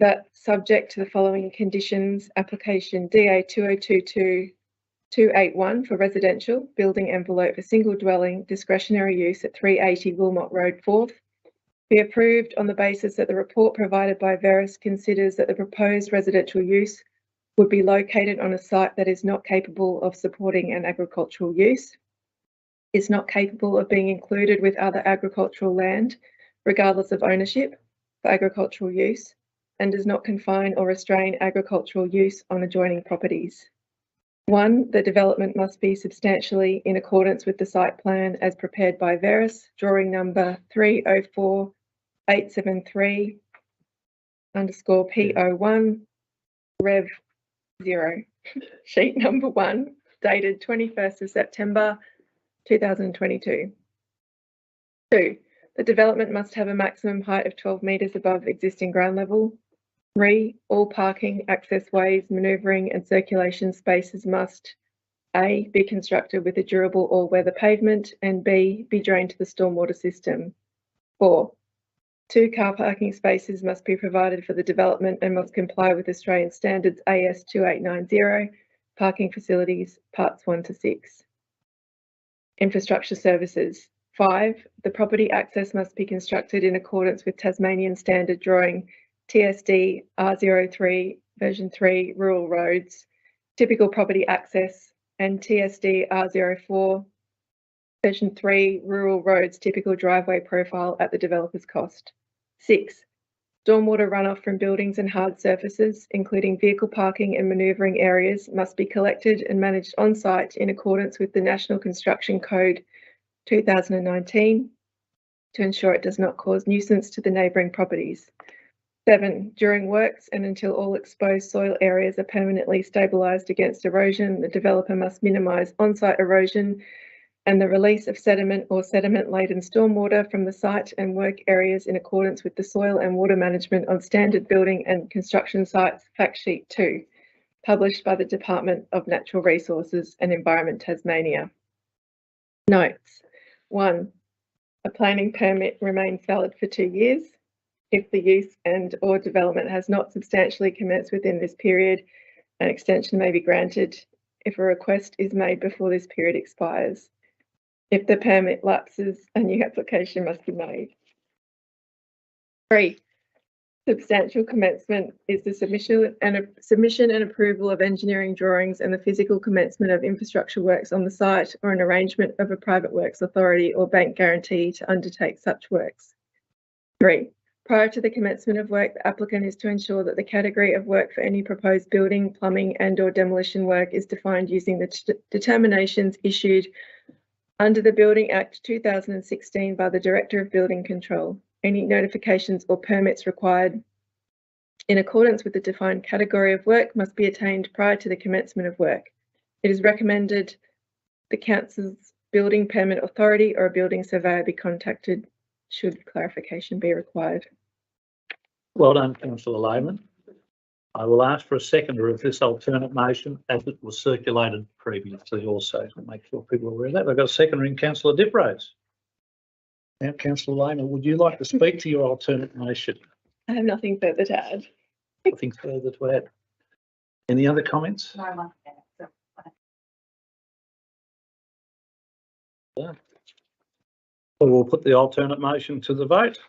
That subject to the following conditions, application DA 20222281 for residential building envelope for single dwelling discretionary use at 380 Wilmot Road, 4th, be approved on the basis that the report provided by Veris considers that the proposed residential use would be located on a site that is not capable of supporting an agricultural use, is not capable of being included with other agricultural land, regardless of ownership, for agricultural use, and does not confine or restrain agricultural use on adjoining properties. 1, the development must be substantially in accordance with the site plan as prepared by Veris, drawing number 304873_P01 Rev 0, sheet number 1, dated 21st of September 2022. 2, the development must have a maximum height of 12 metres above existing ground level. 3, all parking, access ways, manoeuvring and circulation spaces must A, be constructed with a durable all-weather pavement, and B, be drained to the stormwater system. 4, 2 car parking spaces must be provided for the development and must comply with Australian Standards AS 2890, parking facilities, parts 1 to 6. Infrastructure services. 5, the property access must be constructed in accordance with Tasmanian Standard Drawing TSD R03 version 3 rural roads, typical property access, and TSD R04 version 3 rural roads typical driveway profile at the developer's cost. 6, stormwater runoff from buildings and hard surfaces, including vehicle parking and manoeuvring areas, must be collected and managed on site in accordance with the National Construction Code 2019 to ensure it does not cause nuisance to the neighbouring properties. 7, during works and until all exposed soil areas are permanently stabilised against erosion, the developer must minimise on-site erosion and the release of sediment or sediment-laden stormwater from the site and work areas in accordance with the Soil and Water Management on Standard Building and Construction Sites Fact Sheet 2, published by the Department of Natural Resources and Environment Tasmania. Notes. 1, a planning permit remains valid for 2 years. If the use and or development has not substantially commenced within this period, an extension may be granted if a request is made before this period expires. If the permit lapses, a new application must be made. 3, substantial commencement is the submission and approval of engineering drawings and the physical commencement of infrastructure works on the site, or an arrangement of a private works authority or bank guarantee to undertake such works. 3, prior to the commencement of work, the applicant is to ensure that the category of work for any proposed building, plumbing and or demolition work is defined using the determinations issued under the Building Act 2016 by the Director of Building Control. Any notifications or permits required in accordance with the defined category of work must be attained prior to the commencement of work. It is recommended the Council's building permit authority or a building surveyor be contacted should clarification be required. Well done, Councillor Lehman. I will ask for a seconder of this alternate motion as it was circulated previously also to make sure people are aware of that. I've got a seconder in Councillor Diprose. Now, Councillor Lehman, would you like to speak to your alternate motion? I have nothing further to add. Nothing further to add. Any other comments? No one can. So we'll put the alternate motion to the vote.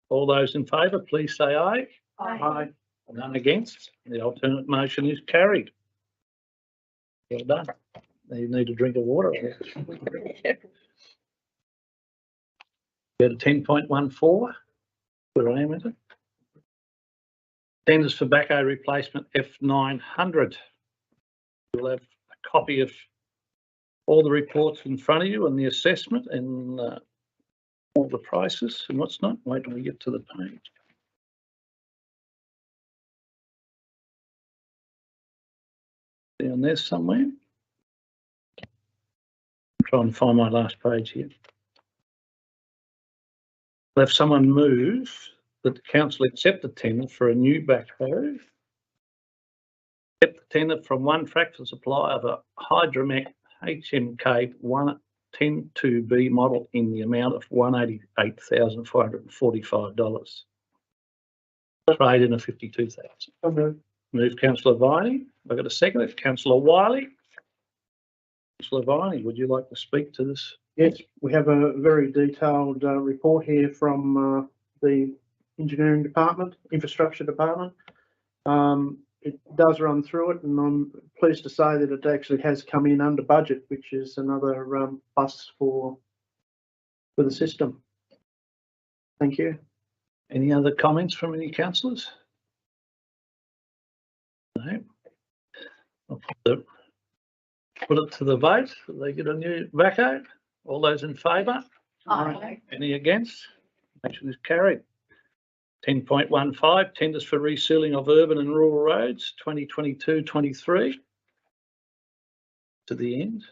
All those in favour, please say aye. Aye. None against. The alternate motion is carried. Well done. Now you need a drink of water. Go to 10.14. Where I am, is it? Tenders for backhoe replacement F900. You'll have a copy of all the reports in front of you and the assessment and all the prices and what's not. Wait till we get to the page. Down there somewhere. I'm trying to find my last page here. I'll have someone move that the council accept the tender for a new backhoe. Accept the tender from One Track for supply of a Hydromet HMK 110-2B model in the amount of $188,445. Trade in a $52,000. Move Councillor Viney. I've got a second. Councillor Wiley. Councillor Viney, would you like to speak to this Yes, we have a very detailed report here from the engineering department, infrastructure department. It does run through it, and I'm pleased to say that it actually has come in under budget, which is another plus for the system. Thank you. Any other comments from any councillors? No. I'll put it to the vote. They get a new VACO. All those in favour? Aye. Any against? Motion is carried. 10.15, tenders for resealing of urban and rural roads, 2022-23. To the end.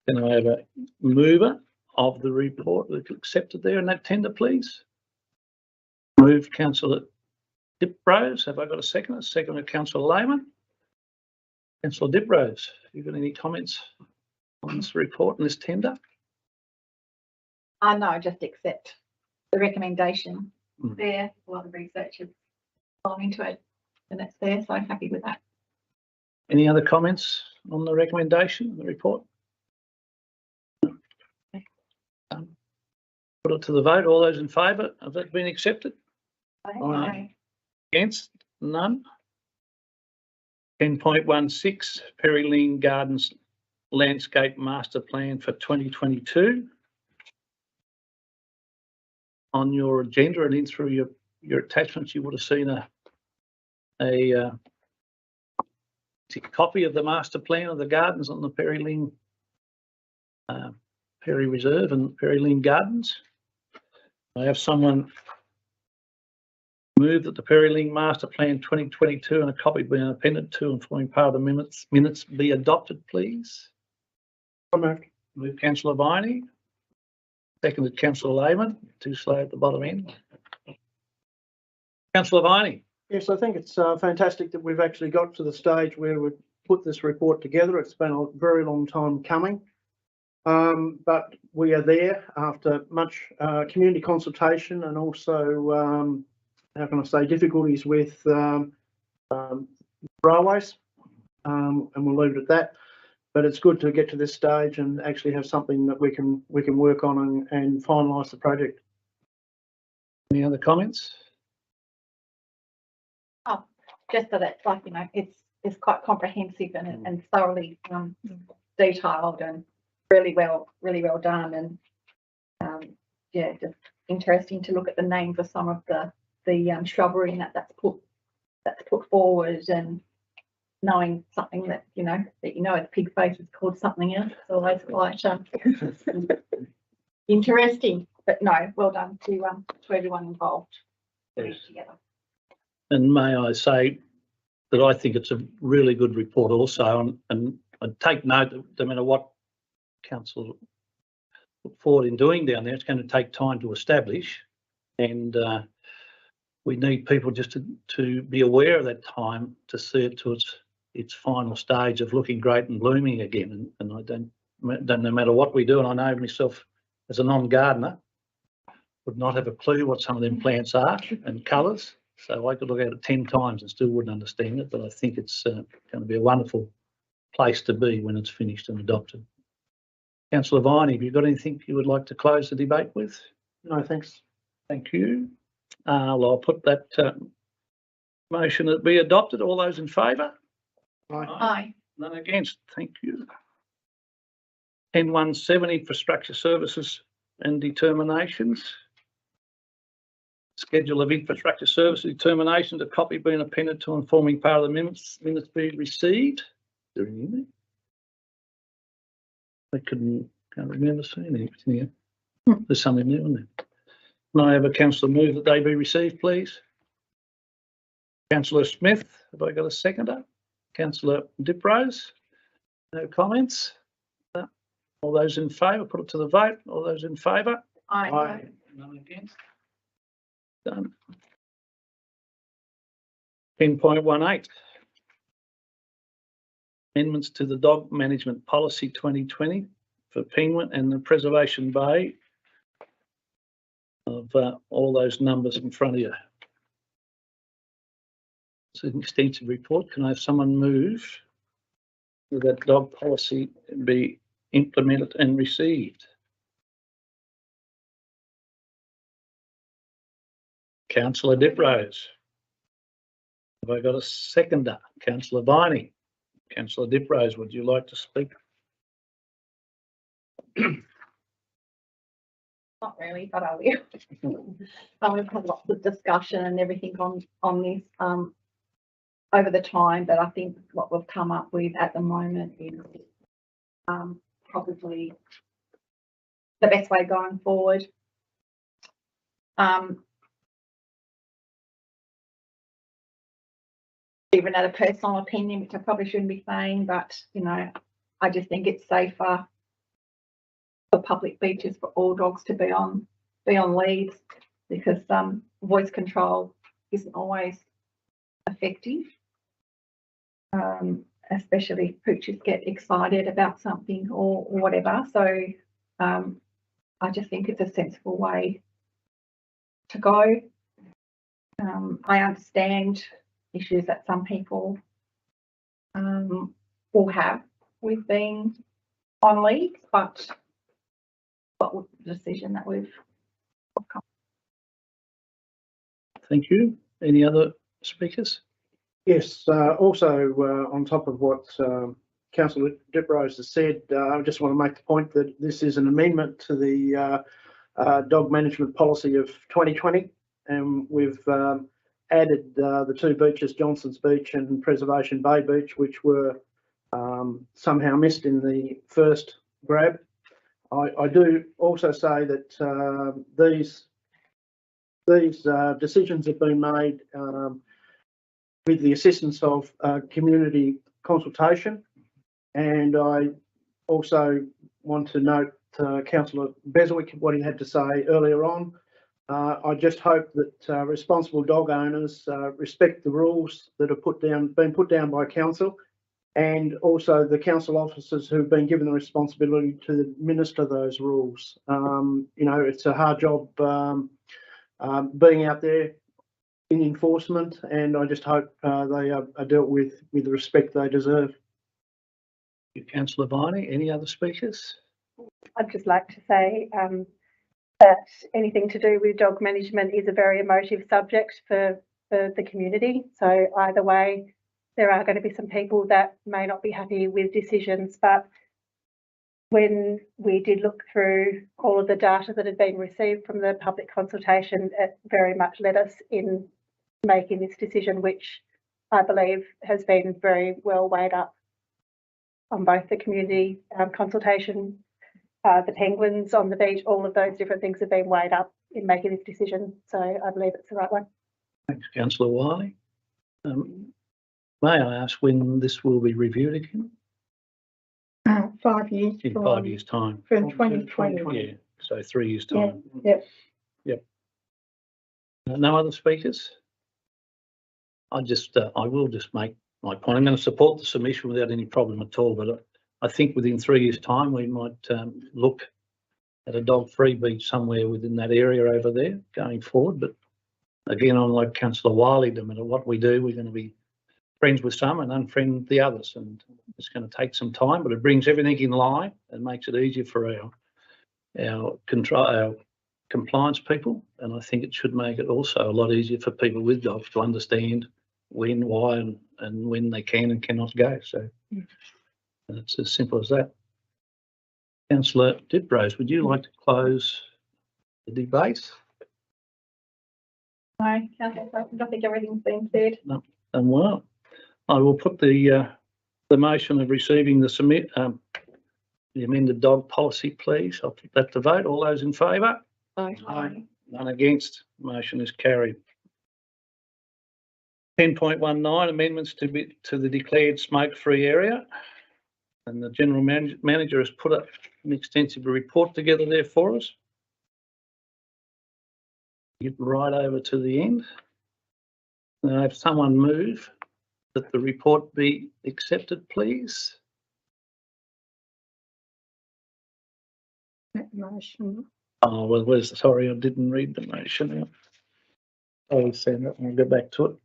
Can I have a mover of the report that's accepted there in that tender, please? Move Councillor Diprose. Have I got a second? A second of Councillor Lehman. Councillor Diprose, you got any comments on this report and this tender? No, just accept the recommendation there. A lot of research has gone into it and it's there, so I'm happy with that. Any other comments on the recommendation, the report? Put it to the vote. All those in favour of that being accepted? Aye. Against? None. 10.16, Perry Lane Gardens Landscape Master Plan for 2022. On your agenda and in through your attachments, you would have seen a copy of the master plan of the gardens on the Perry Lane, Perry Reserve and Perry Lane Gardens. I have someone move that the Perry Lane Master Plan 2022 and a copy being appended to and forming part of the minutes be adopted, please. Move Councillor Viney. Seconded Councillor Lehman, too slow at the bottom end. Councillor Viney. Yes, I think it's fantastic that we've actually got to the stage where we put this report together. It's been a very long time coming, but we are there after much community consultation and also, how can I say, difficulties with railways, and we'll leave it at that. But it's good to get to this stage and actually have something that we can work on and finalise the project. Any other comments? Oh, just that it's like, you know, it's quite comprehensive and thoroughly detailed and really well done, and yeah, just interesting to look at the names of some of the shrubbery and that's put forward, and knowing something that you know the pig face is called something else. It's always quite interesting. But no, well done to everyone involved. Yes. Together. And may I say that I think it's a really good report also, and I take note that no matter what council put forward in doing down there, it's going to take time to establish, and we need people just to be aware of that time to see it to its final stage of looking great and blooming again. And I don't no matter what we do, and I know myself as a non-gardener would not have a clue what some of them plants are and colours. So I could look at it 10 times and still wouldn't understand it, but I think it's going to be a wonderful place to be when it's finished and adopted. Councillor Viney, have you got anything you would like to close the debate with? No, thanks. Thank you. Well, I'll put that motion that be adopted. All those in favour? Aye. None against. Thank you. 10.17, Infrastructure Services and Determinations. Schedule of infrastructure service determinations, a copy being appended to and forming part of the minutes be received. Is there any in there? I can't remember seeing anything here. There's something new in there. Can I have a councillor move that they be received, please? Councillor Smith, have I got a seconder? Councillor Diprose, no comments? No. All those in favour, put it to the vote. All those in favour? Aye. None against. Done. 10.18. Amendments to the Dog Management Policy 2020 for Penguin and the Preservation Bay of all those numbers in front of you. It's an extensive report. Can I have someone move that dog policy be implemented and received? Councillor Diprose. Have I got a seconder? Councillor Viney. Councillor Diprose, would you like to speak? Not really, but I will. We've had lots of discussion and everything on this over the time, but I think what we've come up with at the moment is probably the best way going forward. Even at a personal opinion, which I probably shouldn't be saying, but you know, I just think it's safer for public beaches for all dogs to be on leads, because voice control isn't always effective, especially if poochers get excited about something or whatever. So I just think it's a sensible way to go. I understand issues that some people will have with being on leads, but what was the decision that we've come? Thank you. Any other speakers? Yes, also on top of what Councillor Diprose has said, I just want to make the point that this is an amendment to the dog management policy of 2020, and we've added the two beaches, Johnson's Beach and Preservation Bay Beach, which were somehow missed in the first grab. I do also say that these decisions have been made with the assistance of community consultation, and I also want to note Councillor Beswick, what he had to say earlier on. I just hope that responsible dog owners respect the rules that are been put down by council, and also the council officers who've been given the responsibility to administer those rules. You know, it's a hard job being out there in enforcement, and I just hope they are dealt with the respect they deserve. Councillor Viney, any other speakers? I'd just like to say that anything to do with dog management is a very emotive subject for the community. So either way, there are going to be some people that may not be happy with decisions, but when we did look through all of the data that had been received from the public consultation, it very much led us in making this decision, which I believe has been very well weighed up on both the community consultation, the penguins on the beach, all of those different things have been weighed up in making this decision. So I believe it's the right one. Thanks, Councillor Wiley. May I ask when this will be reviewed again? 5 years. In 5 years' time. From 2020. Yeah, so 3 years' time. Yep. No other speakers? I will just make my point. I'm going to support the submission without any problem at all, but I think within 3 years' time we might look at a dog-free beach somewhere within that area over there going forward. But again, unlike Councillor Wiley, no matter what we do, we're going to be friends with some and unfriend the others, and it's going to take some time, but it brings everything in line and makes it easier for our compliance people, and I think it should make it also a lot easier for people with dogs to understand when, why, and when they can and cannot go. So it's as simple as that. Councillor Diprose, would you like to close the debate? No, Councillor, I think everything's been said. And well, I will put the motion of receiving the amended dog policy, please. I'll put that to vote. All those in favour? Aye. None against. Motion is carried. 10.19 amendments to the declared smoke-free area, and the general manager has put an extensive report together there for us. Get right over to the end. Now, if someone move that the report be accepted, please. That motion. Oh, well, sorry, I didn't read the motion out. I'll send it and I'll go back to it.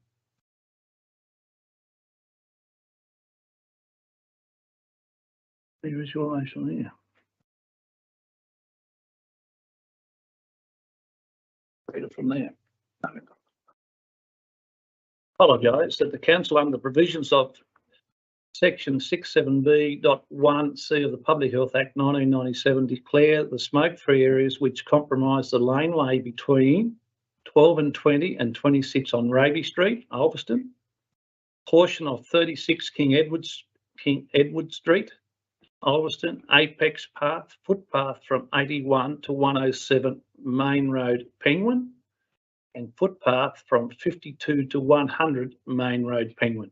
Visualisation here. Read it from there. Apologise that the council, under the provisions of Section 67B.1C of the Public Health Act 1997, declare the smoke-free areas which comprise the laneway between 12 and 20 and 26 on Raby Street, Ulverston, portion of 36 King Edward Street, Ulverston, Apex Path, footpath from 81 to 107 Main Road, Penguin, and footpath from 52 to 100 Main Road, Penguin,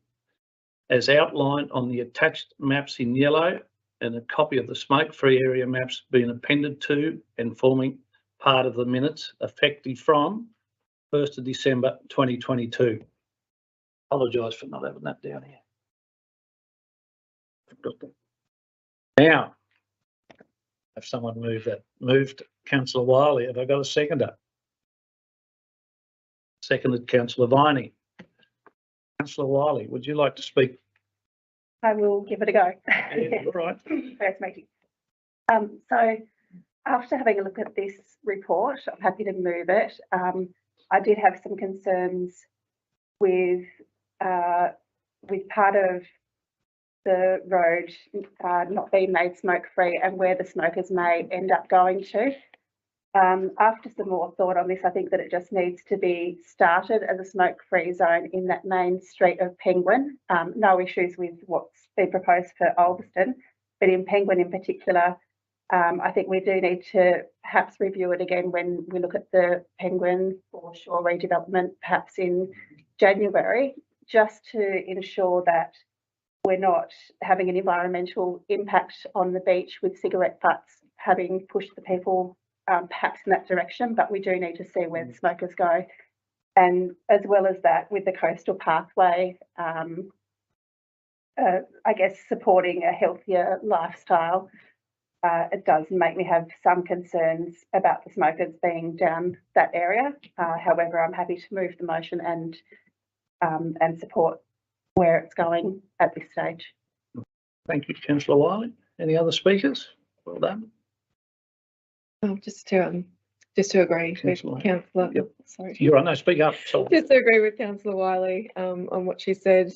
as outlined on the attached maps in yellow, and a copy of the smoke-free area maps being appended to and forming part of the minutes effective from 1st of December 2022. Apologise for not having that down here. Now, have someone move that? Moved Councillor Wiley. Have I got a seconder? Seconded Councillor Viney. Councillor Wiley, would you like to speak? I will give it a go. Yeah, all right. First meeting. So after having a look at this report, I'm happy to move it. I did have some concerns with part of the road not being made smoke-free and where the smokers may end up going to. After some more thought on this, I think that it just needs to be started as a smoke-free zone in that main street of Penguin. No issues with what's been proposed for Ulverston, but in Penguin in particular, I think we do need to perhaps review it again when we look at the Penguin foreshore redevelopment, perhaps in January, just to ensure that we're not having an environmental impact on the beach with cigarette butts having pushed the people perhaps in that direction, but we do need to see where the smokers go. And as well as that, with the coastal pathway, I guess supporting a healthier lifestyle, it does make me have some concerns about the smokers being down that area. However, I'm happy to move the motion and support where it's going at this stage. Thank you, Councillor Wiley. Any other speakers? Well done. Just to agree Councillor. with Councillor. Yep. Sorry. You're right. No, speak up. So, Just to agree with Councillor Wiley on what she said.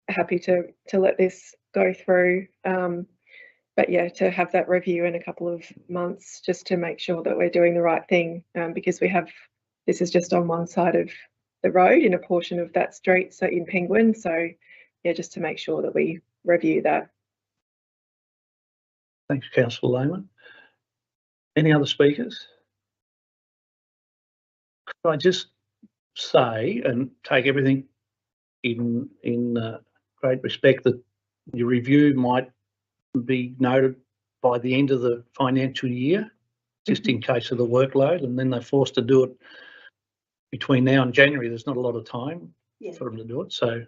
Happy to let this go through. But yeah, to have that review in a couple of months just to make sure that we're doing the right thing, because this is just on one side of the road in a portion of that street, so in Penguin. So yeah, just to make sure that we review that. thanks, Councillor Lehman. Any other speakers? Could I just say and take everything in great respect that your review might be noted by the end of the financial year, just in case of the workload, and then they're forced to do it between now and January. There's not a lot of time for them to do it. So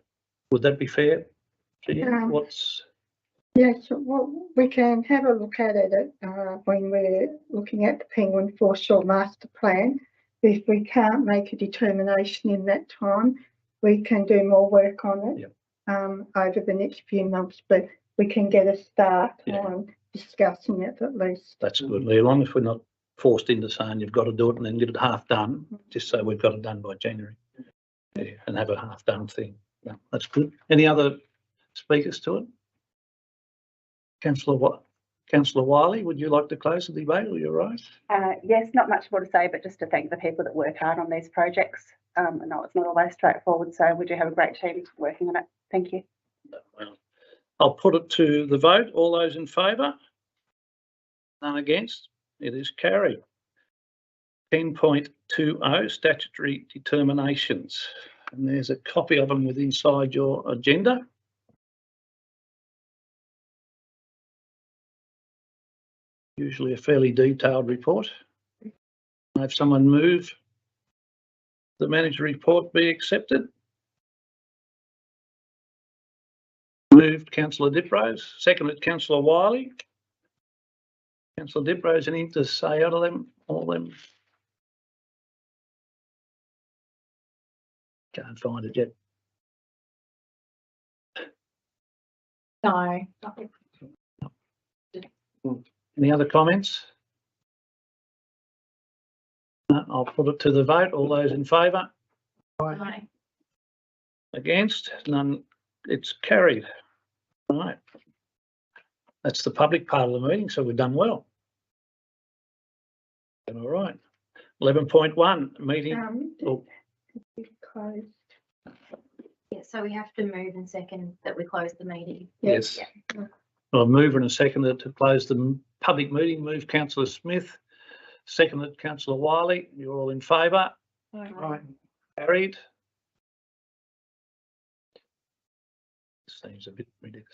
would that be fair to you? Yes, well, we can have a look at it when we're looking at the Penguin Foreshore Master Plan. If we can't make a determination in that time, we can do more work on it over the next few months, but we can get a start on discussing it at least. That's good, Lee. As long as we're not forced into saying you've got to do it and then get it half done, just so we've got it done by January and have a half done thing. No, that's good. Any other speakers to it? Councillor Wiley, would you like to close the debate, or you're right? Yes, not much more to say, but just to thank the people that work hard on these projects. I know it's not always straightforward, so we do have a great team working on it. Thank you. Well, I'll put it to the vote. All those in favour? None against? It is carried. 10.20 statutory determinations, and there's a copy of them with inside your agenda. Usually a fairly detailed report. I have someone move the manager report be accepted. Moved Councillor Diprose, seconded Councillor Wiley. Councillor Diprose, anything to say out of them, all them? Can't find it yet. No. Any other comments? No, I'll put it to the vote. All those in favour? Aye. Against? None. It's carried. Right. That's the public part of the meeting, so we've done well. All right. 11.1 meeting. Oh. Closed. Yeah, so we have to move and second that we close the meeting. Yes. I'll move in a second to close the public meeting. Move councillor Smith, seconded councillor Wiley. You're all in favour? Right. Carried. Seems a bit ridiculous.